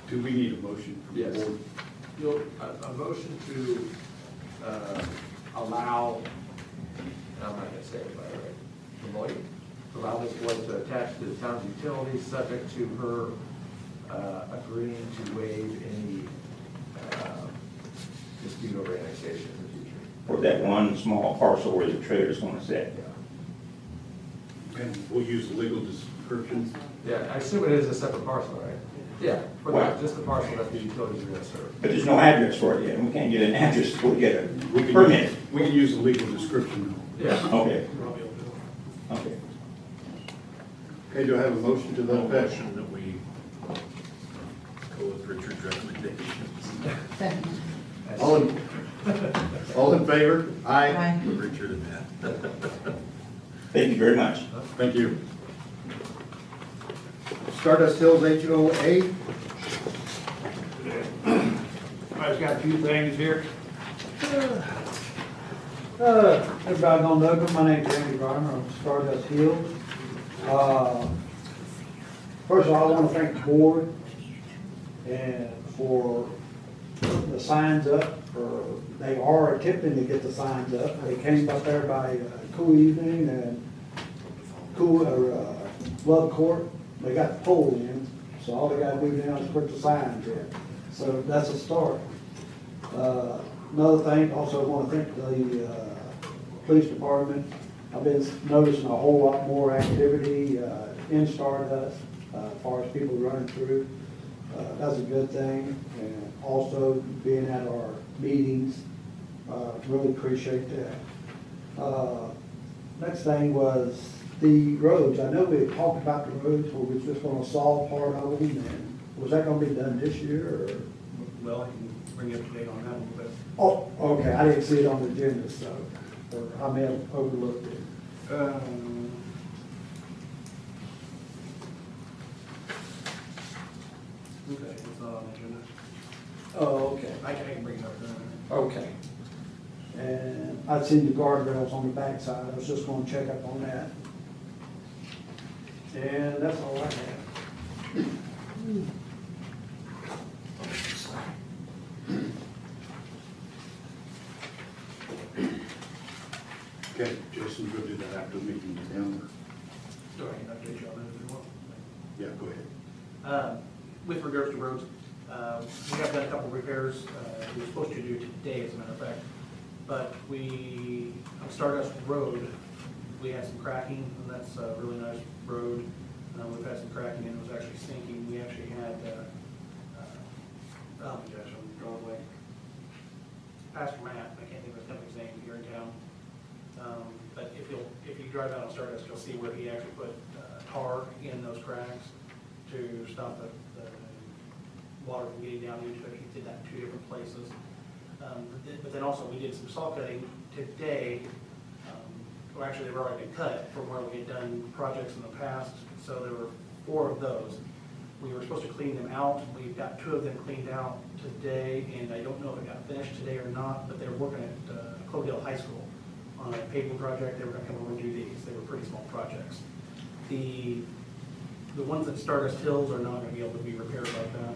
Do we need a motion from the Yes. board? A motion to allow I'm not gonna say it by the way, Beloit, allow this board to attach to the town's utilities, subject to her agreeing to waive any dispute over annexation in the future. For that one small parcel where the trailer's gonna sit. And we'll use the legal description. Yeah, I assume it is a separate parcel, right? Yeah, for What? that, just the parcel that the utilities are gonna serve. But there's no address for it yet, and we can't get an address before we get We a can permit. use- We can use the legal description. Yeah. Okay, We'll be able to do it. okay. Okay, do I have a motion to No that effect? motion that we go with Richard's recommendations. Second. All in favor? Aye. Aye. Richard and Matt. Thank you very much. Thank you. Stardust Hills HOA, I just got a few things here. Everybody don't know, but my name's Randy Garner, I'm Stardust Hills. First of all, I want to thank the board and for putting the signs up, they are attempting to get the signs up. They came up there by Cool Evening and Love Court, they got the pole in, so all they gotta do now is put the signs in. So that's a start. Another thing, also want to thank the police department. I've been noticing a whole lot more activity in Stardust as far as people running through. That's a good thing. And also being at our meetings, really appreciate that. Next thing was the roads. I know we had talked about the roads, where we was just gonna solve part of them, and was that gonna be done this year, or? Well, I can bring you up to date on that a little bit. Oh, okay, I didn't see it on the agenda, so, or I may have overlooked it. Okay, it's not on the agenda. Oh, okay. I can bring it up then. Okay. And I'd seen the guardrails on the backside, I was just gonna check up on that. And that's all I have. okay, Jason, go do that after the meeting is down. Do I can update you on that if you want? Yeah, go ahead. With regards to roads, we have done a couple repairs, we were supposed to do today, as a matter of fact. But on Stardust Road, we had some cracking, and that's a really nice road. We've had some cracking, and it was actually sinking. We actually had, oh my gosh, I'm drawing a blank. Pastor Matt, I can't think of his company's name here in town. But if you drive out on Stardust, you'll see where he actually put tar in those cracks to stop the water from getting down into it. He did that in 2 different places. But then also, we did some saw cutting today. Well, actually, they've already been cut from where we had done projects in the past. So there were 4 of those. We were supposed to clean them out. We've got 2 of them cleaned out today, and I don't know if it got finished today or not, but they were working at Cloverdale High School on a paving project. They were gonna come over and do these. They were pretty small projects. The ones at Stardust Hills are not gonna be able to be repaired like that.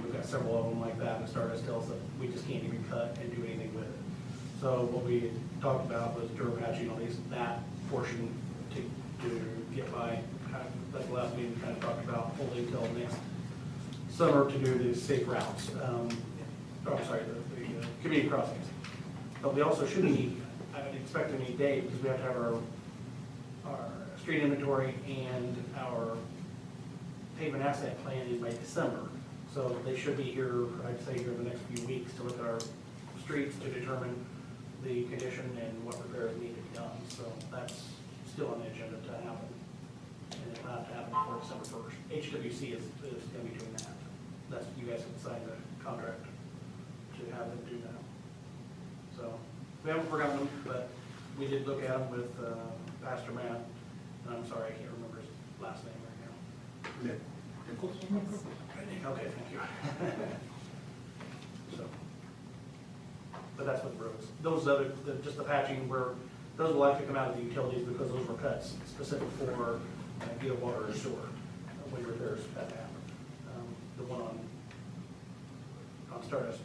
We've got several of them like that at Stardust Hills that we just can't even cut and do anything with it. So what we talked about was dirt patching on that portion to get by. That's the last meeting we kind of talked about holding until next summer to do the safe routes. I'm sorry, the community crossings. But we also should need, I would expect any day, because we have to have our street inventory and our pavement asset plan in by December. So they should be here, I'd say here in the next few weeks to look at our streets to determine the condition and what repairs need to be done. So that's still on the agenda to happen. And it'll have to happen before December 1st. HWC is going to be doing that. That's, you guys have signed the contract to have them do that. So we haven't forgotten them, but we did look at them with Pastor Matt. And I'm sorry, I can't remember his last name right now. Nick. Okay, thank you. So, but that's with the roads. Those other, just the patching those will actually come out of the utilities because those were cuts specific for either water or sewer when repairs had to happen. The one on Stardust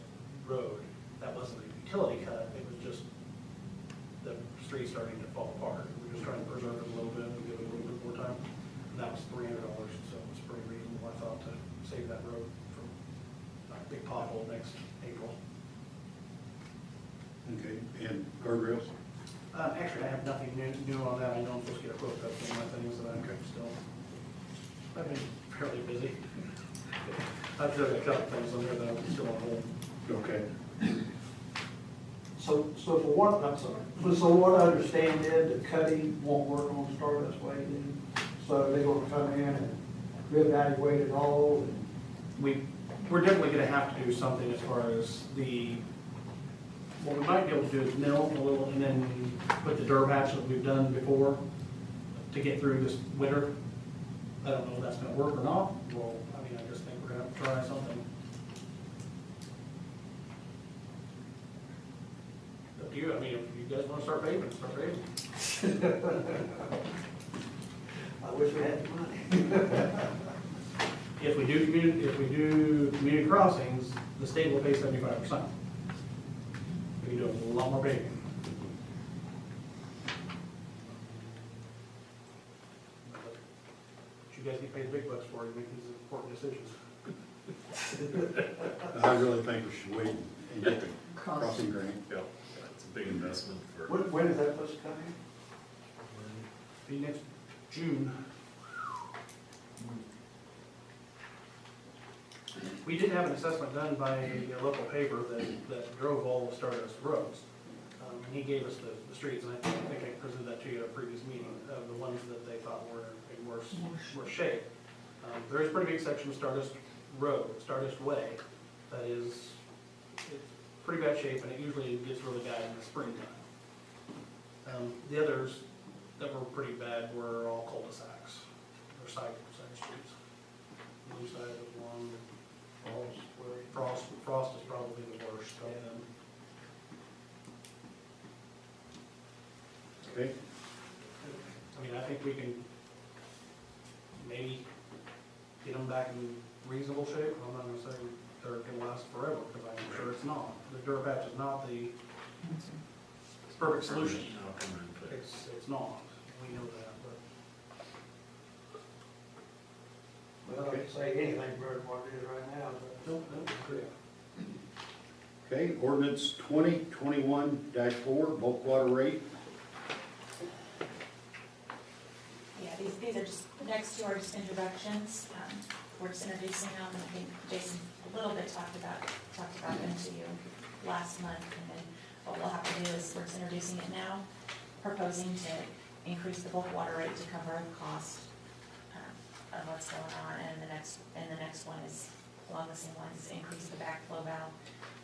Road, that wasn't a utility cut, it was just the street starting to fall pothole next April. Okay, and guardrails? Actually, I have nothing new on that. I know I'm supposed to get a quote up on my things that I'm still, I've been fairly busy. I've still got a couple things on there that I'm still on hold. Okay. So for what, I'm sorry, so what I understand is the cutting won't work on Stardust Way then? So they're gonna come in and reevaluate it all and We're definitely gonna have to do something as far as what we might be able to do is mill a little and then put the dirt patch that we've done before to get through this winter. I don't know if that's gonna work or not. Well, I mean, I just think we're gonna have to try something. Up to you, I mean, if you guys wanna start paving, start paving. I wish we had the money. If we do community crossings, the state will pay 75%. We do a lot more paving. But you guys get paid the big bucks for, you make these important decisions. I really think we should wait and get the crossing grant. Yeah, it's a big investment for. When is that supposed to come in? Be next June. We did have an assessment done by a local paper that drove all the Stardust roads. And he gave us the streets, and I think I presented that to you at a previous meeting, of the ones that they thought were in worse shape. There is a pretty big section of Stardust Road, Stardust Way, that is it's pretty bad shape, and it usually gets really bad in the springtime. The others that were pretty bad were all cul-de-sacs, or side streets. Blue side was one. Frost is probably the worst of them. Okay, I mean, I think we can maybe get them back in reasonable shape. I'm not gonna say they're gonna last forever, because I'm sure it's not. The Durapatch is not the perfect solution. It's not. We know that, but. Well, I can't say anything better than what it is right now, but. No, great. okay, ordinance 2021-4, bulk water rate. Yeah, these are just, next to our just introductions, we're just introducing them, and I think Jason a little bit talked about them to you last month, and then what we'll have to do is we're just introducing it now, proposing to increase the bulk water rate to cover the cost of what's going on, and the next one is along the same lines, is increase the backflow valve.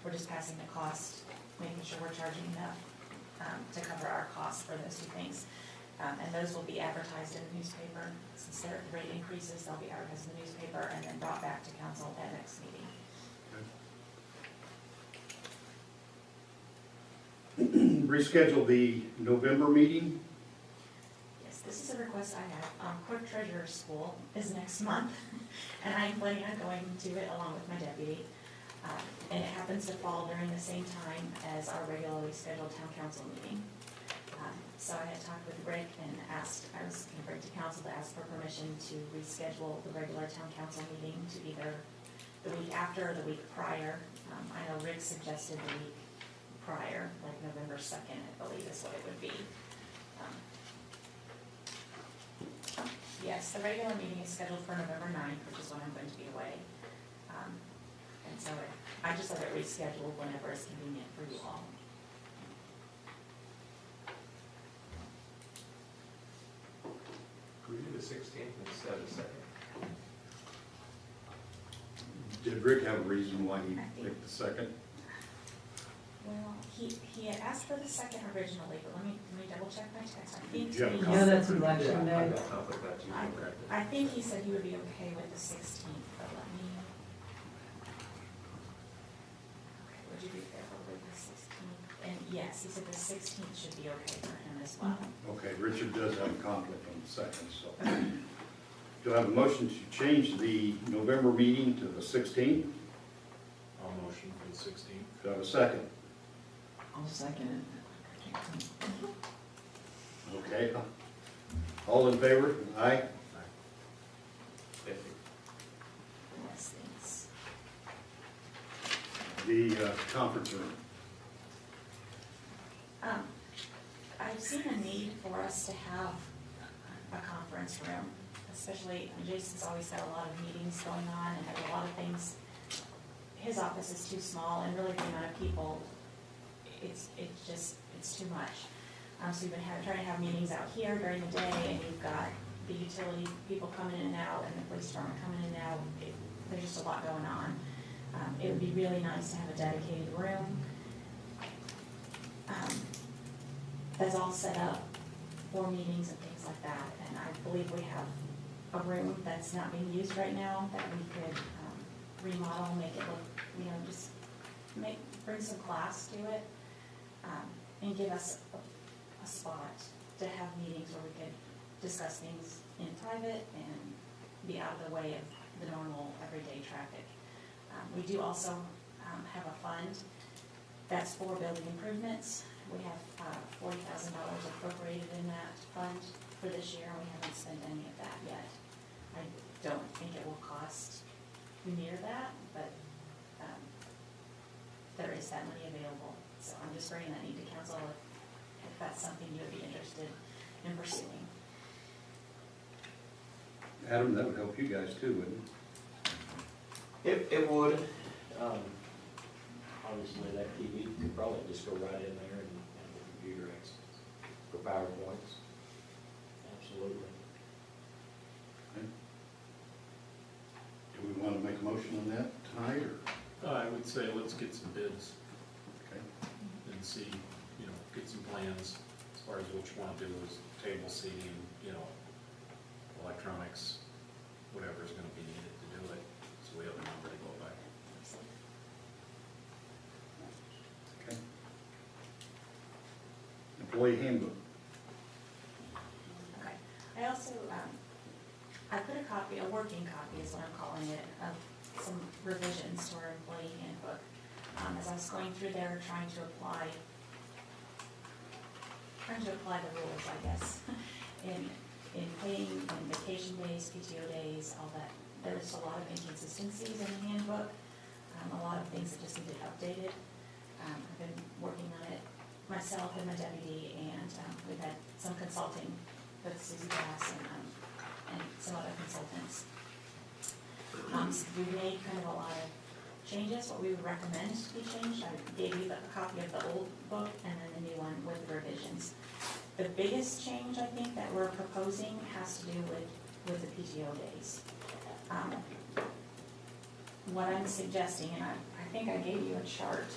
We're just passing the cost, making sure we're charging enough to cover our costs for those two things. And those will be advertised in the newspaper. Since their rate increases, they'll be advertised in the newspaper and then brought back to council at next meeting. Reschedule the November meeting. Yes, this is a request I have. Clerk Treasurer's School is next month, and I'm planning on going to it along with my deputy. And it happens to fall during the same time as our regularly scheduled town council meeting. So I had talked with Rick and I was going to bring to council to ask for permission to reschedule the regular town council meeting to either the week after or the week prior. I know Rick suggested the week prior, like November 2nd, I believe is what it would be. Yes, the regular meeting is scheduled for November 9th, which is when I'm going to be away. And so I just let it reschedule whenever it's convenient for you all. Could we do the 16th instead of the 2nd? Did Rick have a reason why he picked the second? Well, he had asked for the 2nd originally, but let me double check my text. I think Yeah. he Yeah, that's said, election Yeah, I've day. got conflict that Tuesday. I think he said he would be okay with the 16th, but let me. Okay, would you be favorable with the 16th? And yes, he said the 16th should be okay for him as well. Okay, Richard does have a conflict on the second, so. Do I have a motion to change the November meeting to the 16th? I'll motion for the 16th. Do I have a second? I'll second Okay. All in favor? Aye. Yes, thanks. The conference room. I've seen a need for us to have a conference room, especially, Jason's always got a lot of meetings going on and has a lot of things. His office is too small, and really the amount of people, it's too much. So we've been trying to have meetings out here during the day, and you've got the utility people coming in and out, and the police department coming in and out. There's just a lot going on. It would be really nice to have a dedicated room that's all set up for meetings and things like that. And I believe we have a room that's not being used right now that we could remodel, make it look, just bring some class to it, and give us a spot to have meetings where we could discuss things in private and be out of the way of the normal everyday traffic. We do also have a fund that's for building improvements. We have $40,000 appropriated in that fund for this year, and we haven't spent any of that yet. I don't think it will cost near that, but there is that money available. So I'm just bringing that need to council if that's something you would be interested in pursuing. Adam, that would help you guys too, wouldn't it? It would. Obviously, that TV could probably just go right in there and the computer access for PowerPoints. Absolutely. Okay. Do we want to make a motion on that tonight, or? I would say let's get some bids Okay. and see, get some plans as far as what you want to do is table seating, electronics, whatever is going to be needed to do it, so we have a number to go by. Okay. Employee handbook. Okay. I also, I put a working copy is what I'm calling it, of some revisions to our employee handbook. As I was going through there, trying to apply the rules, I guess, in paying and vacation days, PTO days, all that. There's a lot of inconsistencies in the handbook, a lot of things that just needed updated. I've been working on it myself and my deputy, and we've had some consulting with Susie Bass and some other consultants. So we've made kind of a lot of changes, what we would recommend to be changed. I gave you a copy of the old book and then the new one with the revisions. The biggest change, I think, that we're proposing has to do with the PTO days. What I'm suggesting, and I think I gave you a chart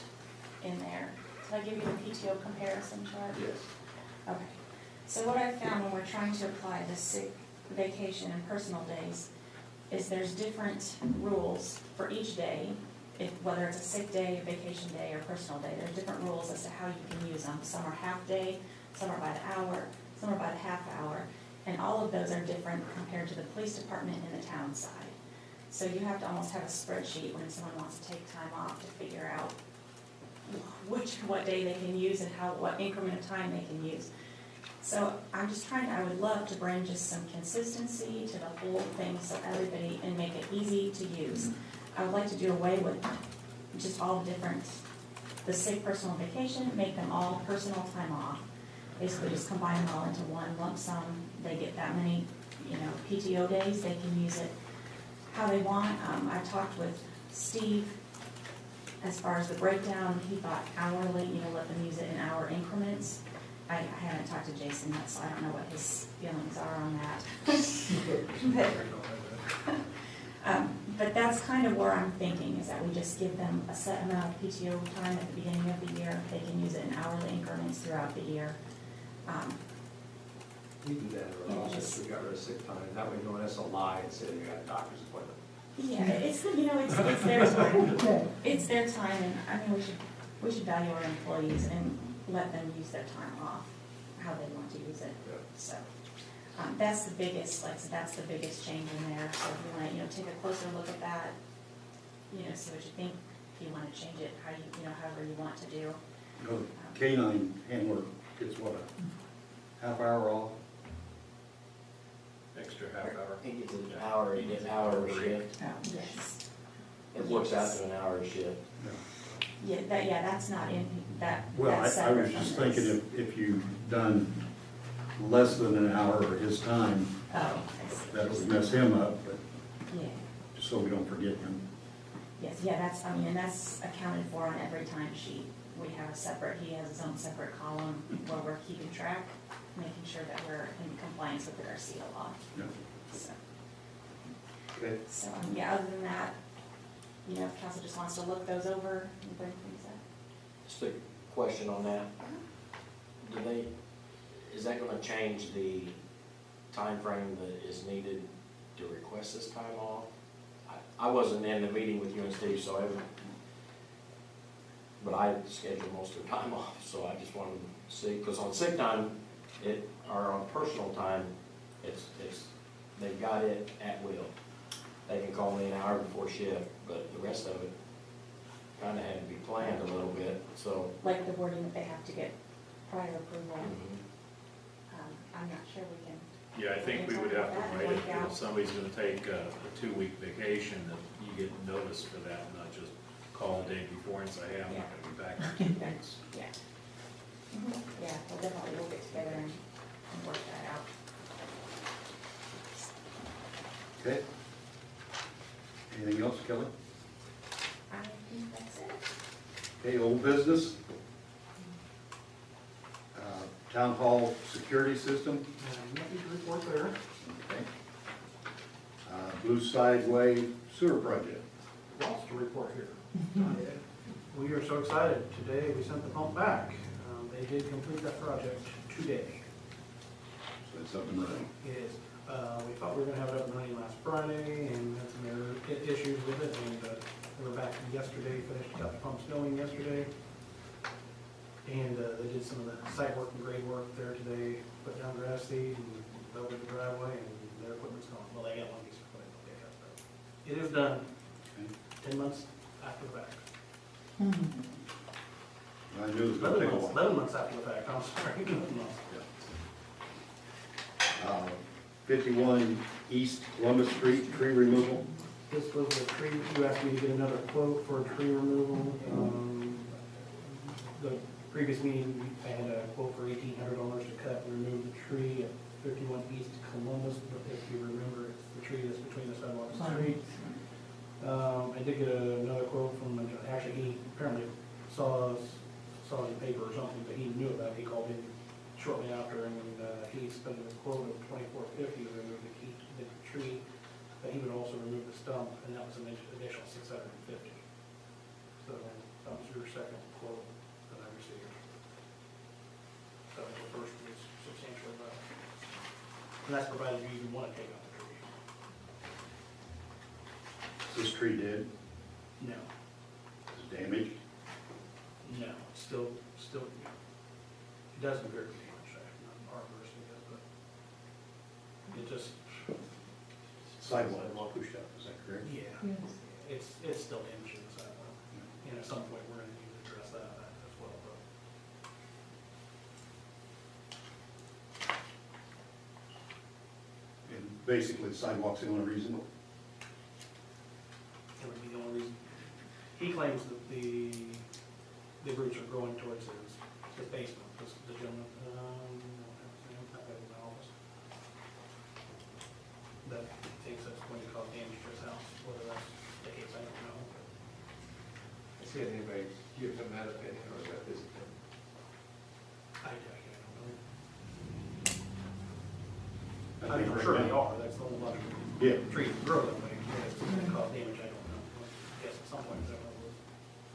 in there. Did I give you the PTO comparison chart? Yes. Okay. So what I found when we're trying to apply the sick, vacation, and personal days is there's different rules for each day, whether it's a sick day, a vacation day, or personal day. There's different rules as to how you can use them. Some are half day, some are by the hour, some are by the half hour, and all of those are different compared to the police department and the town side. So you have to almost have a spreadsheet when someone wants to take time off to figure out what day they can use and what increment of time they can use. So I'm just I would love to bring just some consistency to the whole thing so everybody, and make it easy to use. I would like to do away with just all the sick, personal, vacation, make them all personal time off. Basically just combine them all into one lump sum. They get that many, PTO days, they can use it how they want. I talked with Steve as far as the breakdown. He thought hourly, let them use it in hour increments. I haven't talked to Jason yet, so I don't know what his feelings are on that. But that's kind of where I'm thinking, is that we just give them a set amount of PTO time at the beginning of the year. They can use it in hourly increments throughout the year. We do that in our office, we got rid of sick time, that way no one has to lie and say they got a doctor's appointment. Yeah, it's their time. It's their time, and I mean, we should value our employees and let them use their time off how they want to use it. Yeah. So that's the biggest, that's the biggest change in there. So if you want to, take a closer look at that, see what you think. If you want to change it, however you want to do. Canine handler gets what, a half hour off? Extra half hour. He gets an hour shift. Yes. It works out to an hour shift. Yeah. Yeah, that's not in, Well, that's I separate was just from thinking this. if you've done less than an hour of his time, Oh, I see. that would mess him up, but Yeah, just so we don't forget him. yes, yeah, that's, I mean, and that's accounted for on every time sheet. We have a separate, he has his own separate column where we're keeping track, making sure that we're in compliance with the Garcia law, Yeah. so. Okay. So, yeah, other than that, you know, if council just wants to look those over and bring things up. Just a question on that. Is that gonna change the time frame that is needed to request this time off? I wasn't in the meeting with you and Steve, so but I scheduled most of the time off, so I just wanted to see, because on sick time, or on personal time, they've got it at will. They can call me an hour before shift, but the rest of it kinda had to be planned a little bit, so. Like the wording that they have to get prior approval, I'm not sure we can. Yeah, I think we would have to write it, if somebody's gonna take a 2-week vacation, that you get notice for that, not just call the day before and say, hey, I'm not gonna be back in 2 weeks. Yeah. Yeah, well, definitely we'll get together and work that out. Okay. Anything else, Kelly? I think that's it. Okay, old business. Town hall security system. Nothing to report there. Okay. Blue Sideway sewer project. Lots to report here. We are so excited. Today, we sent the pump back. They did complete that project today. So it's up and running. It is. We thought we were gonna have it up and running last Friday and had some error issues with it, and we were back yesterday, got the pumps going yesterday. And they did some of the site work and grade work there today, put down grass seed and built the driveway, and their equipment's gone. Well, they got one piece of equipment to pick up, but it is done. Okay. 10 months after the fact. I knew it was gonna take a while. 11 months after the fact, I'm sorry. 11 months. 51 East Columbus Street tree removal. This was a tree, you asked me to get another quote for tree removal. The previous meeting, I had a quote for $1,800 to cut and remove the tree at 51 East Columbus, but if you remember, it's the tree that's between the sidewalk and the street. I did get another quote from, actually, he apparently saw it in the paper or something, but he knew about it. He called in shortly after, and he spent a quote of $24.50 to remove the tree, but he would also remove the stump, and that was an additional $650. So that was your second quote that I received. So the first was substantially less. And that's provided you even want to take out the tree. Is this tree dead? No, Is it damaged? no, still, it doesn't appear to be damaged, not an arborist, I guess, but it just, Sidewalk pushed up, is that correct? yeah, it's still damaged in the sidewalk. And at some point, we're gonna need to address that as well, but. And basically, the sidewalk's the only reason. That would be the only reason. He claims that the roots are growing towards his basement, the gentleman, not in my office. That thinks that's going to cause damage to his house, whether that's the case, I don't know. Has anybody give him that opinion, or is that his opinion? I don't know. I I'm think right sure they now- are, that's the only logical Yeah. tree to grow that way, but it's going to cause damage, I don't know. I guess at some point, that will.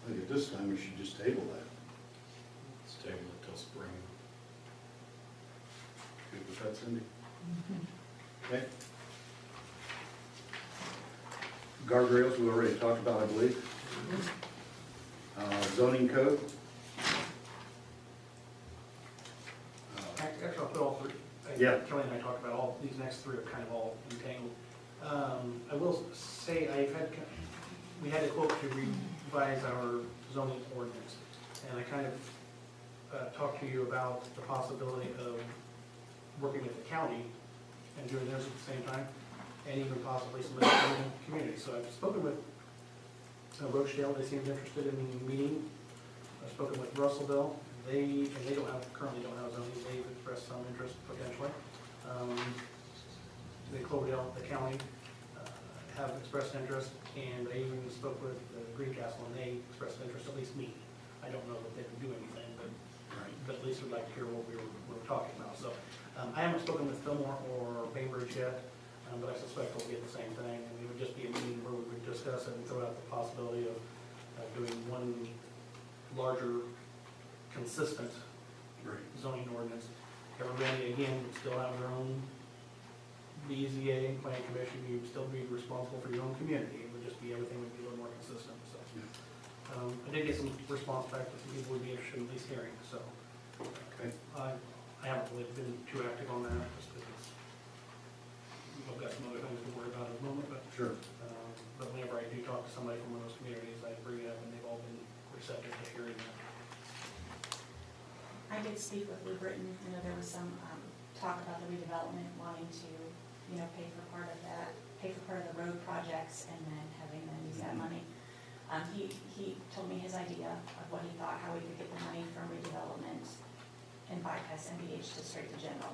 I think at this time, we should just table that. Let's table it till spring. Good with that, Cindy? Okay. Guardrails, we already talked about, I believe. Zoning code. Actually, I'll put all three. Yeah. Kelly and I talked about all, these next three are kind of all entangled. I will say, we had a quote to revise our zoning ordinance, and I kind of talked to you about the possibility of working with the county and doing theirs at the same time, and even possibly some of the community. So I've spoken with Rochdale, they seemed interested in meeting. I've spoken with Russellville, they currently don't have zoning, they've expressed some interest potentially. The Cloverdale, the county, have expressed interest, and I even spoke with Greencastle, and they expressed interest, at least me. I don't know that they can do anything, but at least we'd like to hear what we were talking about. So I haven't spoken with Fillmore or Bainbridge yet, but I suspect we'll get the same thing, and it would just be a meeting where we would discuss it and throw out the possibility of doing one larger, consistent zoning ordinance. Everybody, again, would still have their own BZA, plan commission, you'd still be responsible for your own community, it would just be, everything would be a little more consistent, so. I did get some response back that some people would be interested in at least hearing, so. Okay. I haven't really been too active on that, just because I've got some other things to worry about at the moment, but. Sure. But whenever I do talk to somebody from one of those communities, I bring it up, and they've all been receptive to hearing that. I did speak with Lou Britton, you know, there was some talk about the redevelopment wanting to, you know, pay for part of that, pay for part of the road projects and then having them use that money. He told me his idea of what he thought, how we could get the money from redevelopment and bypass MBH to straight to general.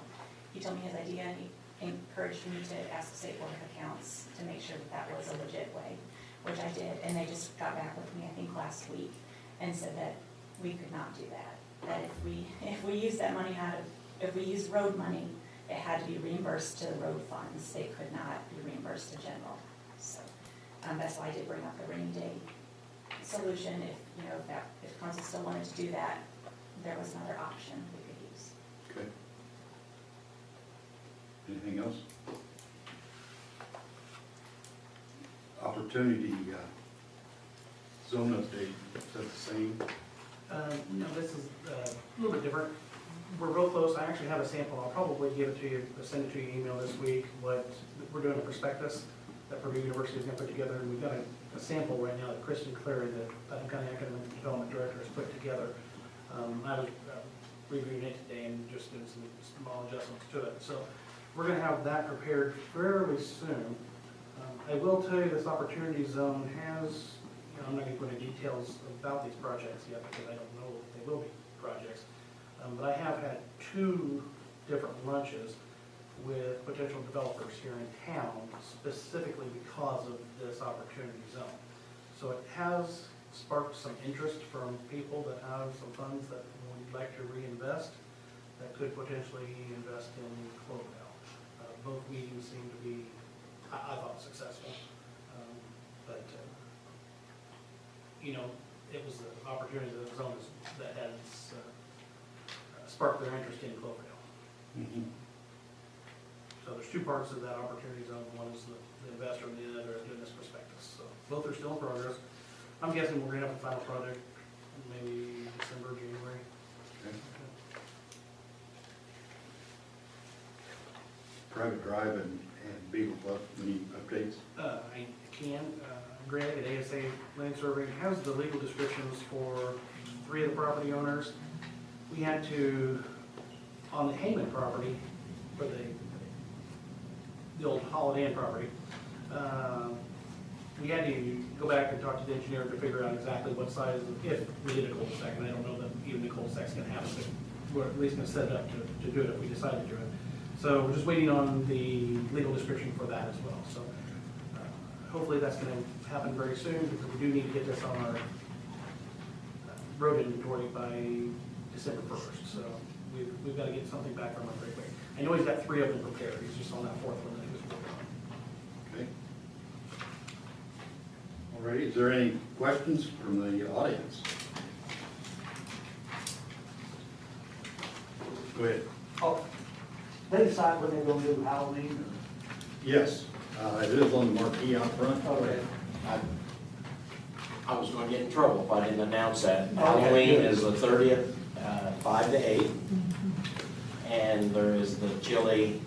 He told me his idea, and he encouraged me to ask the State Board of Accounts to make sure that that was a legit way, which I did, and they just got back with me, I think last week, and said that we could not do that. That if we use that money if we use road money, it had to be reimbursed to the road funds. They could not be reimbursed to general. So that's why I did bring up the rainy day solution. If council still wanted to do that, there was another option we could use. Okay. Anything else? Opportunity zone update, is that the same? No, this is a little bit different. We're real close. I actually have a sample. I'll probably give it to you, send it to you in email this week. We're doing a prospectus that Purdue University is going to put together, and we've got a sample right now that Kristen Cleary, the Putnam County Economic Development Director, has put together. I was reviewing it today and just doing some small adjustments to it. So we're going to have that prepared fairly soon. I will tell you this opportunity zone has, I'm not going to go into details about these projects yet because I don't know if they will be projects. But I have had 2 different lunches with potential developers here in town specifically because of this opportunity zone. So it has sparked some interest from people that have some funds that would like to reinvest that could potentially invest in Cloverdale. Both meetings seem to be, I thought, successful. It was the opportunity zone that has sparked their interest in Cloverdale. Mm-hmm. So there's 2 parts of that opportunity zone. One is the investor and the other is doing this prospectus. So both are still in progress. I'm guessing we're going to have a final project in maybe December, January. Okay. Private Drive and Beagle Club, any updates? I can. Greg at ASA Land Surveying has the legal descriptions for 3 of the property owners. We had to, on the Heyman property, for the old Holiday Inn property, we had to go back and talk to the engineer to figure out exactly what size, if we did a cul-de-sac, and I don't know that even the cul-de-sac's gonna happen, but we're at least gonna set it up to do it if we decide to do it. So we're just waiting on the legal description for that as well. So hopefully that's gonna happen very soon, because we do need to get this on our road inventory by December 1st. So we've got to get something back from him very quick. I know he's got 3 of them prepared. He's just on that 4th one that he was working on. Okay. All righty, is there any questions from the audience? Go ahead. Oh, they decide when they're gonna do Halloween Yes, it is on the marquee out front. or? Okay. I was gonna get in trouble if I didn't announce that. Okay, Halloween good. is the 30th, 5 to 8. And there is the chili,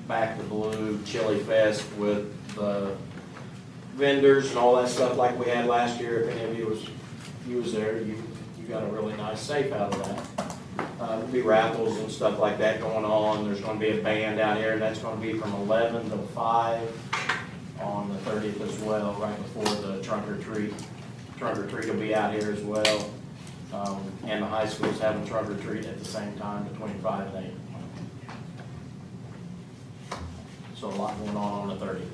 Back to Blue Chili Fest with the vendors and all that stuff like we had last year. If any of you was there, you got a really nice safe out of that. There'll be raffles and stuff like that going on. There's gonna be a band out here, and that's gonna be from 11 to 5 on the 30th 30th as well, right before the trunk or treat. Trunk or treat will be out here as well. And the high school's having trunk or treat at the same time between 5 and 8. So a lot going on the 30th.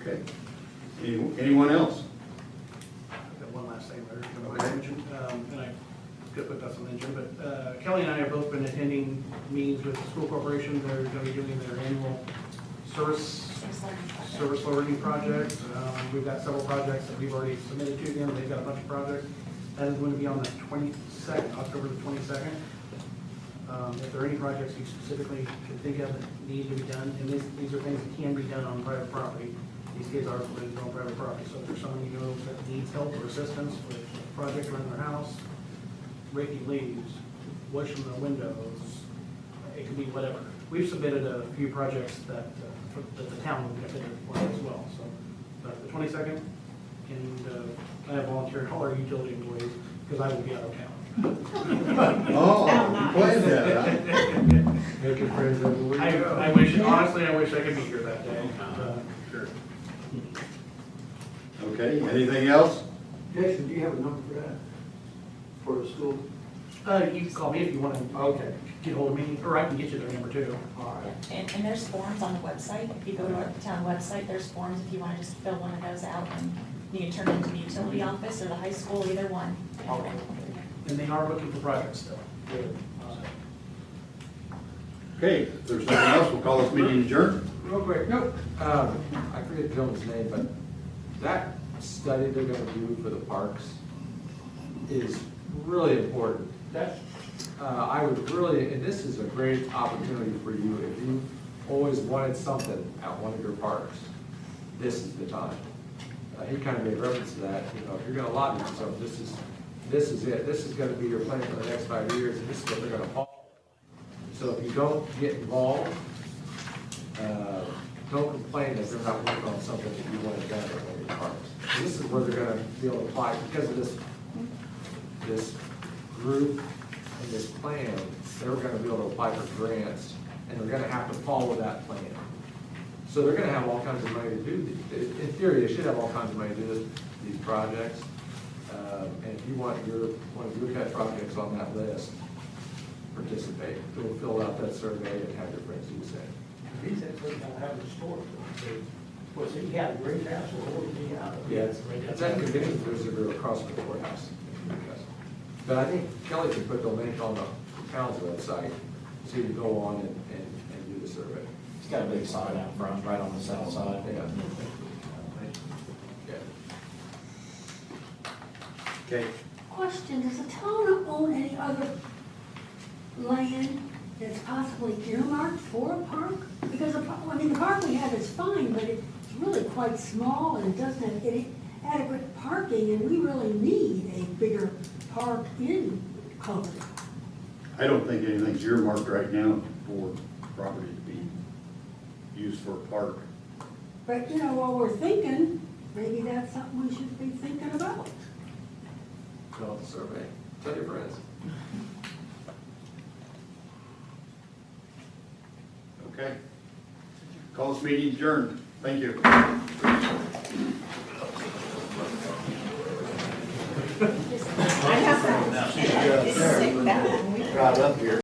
Okay. Anyone else? I've got one last thing there, I mentioned, and I could put this on the agenda, but Kelly and I have both been attending meetings with the school corporation. They're going to be doing their annual service learning project. We've got several projects that we've already submitted to them. They've got a bunch of projects. That is going to be on the 22nd, October the 22nd. If there are any projects you specifically can think of that need to be done, and these are things that can be done on private property. These kids are living on private property, so if there's someone you know that needs help or assistance with a project around their house, raking leaves, washing their windows, it could be whatever. We've submitted a few projects that the town would benefit for as well, so. The 22nd, and I have volunteered all our utility employees, because I will be out of town. Oh, you planned that, huh? Making friends every week. I wish, honestly, I wish I could be here that day. Sure. Okay, anything else? Jason, do you have a number for that, for the school? You can call me if you want to Okay. get hold of me, or I can get you their number too. All right. And there's forms on the website. If you go to our town website, there's forms if you want to just fill one of those out, and you can turn it into the utility office or the high school, either one. Okay. And they are looking for projects still. Good. Okay, if there's nothing else, we'll call this meeting adjourned. Real quick, I forget the gentleman's name, but that study they're gonna do for the parks is really important. I would really, and this is a great opportunity for you, if you always wanted something at one of your parks, this is the time. He kind of made reference to that, you know, if you're gonna lobby for something, this is it. This is gonna be your plan for the next 5 years, and this is what they're gonna follow. So if you don't get involved, don't complain that they're not working on something that you want to done at one of your parks. This is where they're gonna be able to apply, because of this group and this plan, they're gonna be able to apply for grants, and they're gonna have to follow that plan. So they're gonna have all kinds of money to do, in theory, they should have all kinds of money to do these projects. And if you want one of your pet projects on that list, participate. Go fill out that survey and have your friends do the same. He said something about having a store. Was he had a great house, or what did he have? Yeah, it's that convenience visitor across from the courthouse. But I think Kelly can put the link on the town's website, so you can go on and do the survey. It's got a big sign out front, right on the south side. Yeah. Okay. Question, does the town own any other land that's possibly earmarked for a park? Because, the park we have is fine, but it's really quite small and it doesn't have any adequate parking, and we really need a bigger park in Cloverdale. I don't think anything's earmarked right now for property to be used for a park. But, while we're thinking, maybe that's something we should be thinking about. Fill out the survey. Tell your friends. Okay. Call this meeting adjourned. Thank you. I have that. Right up here.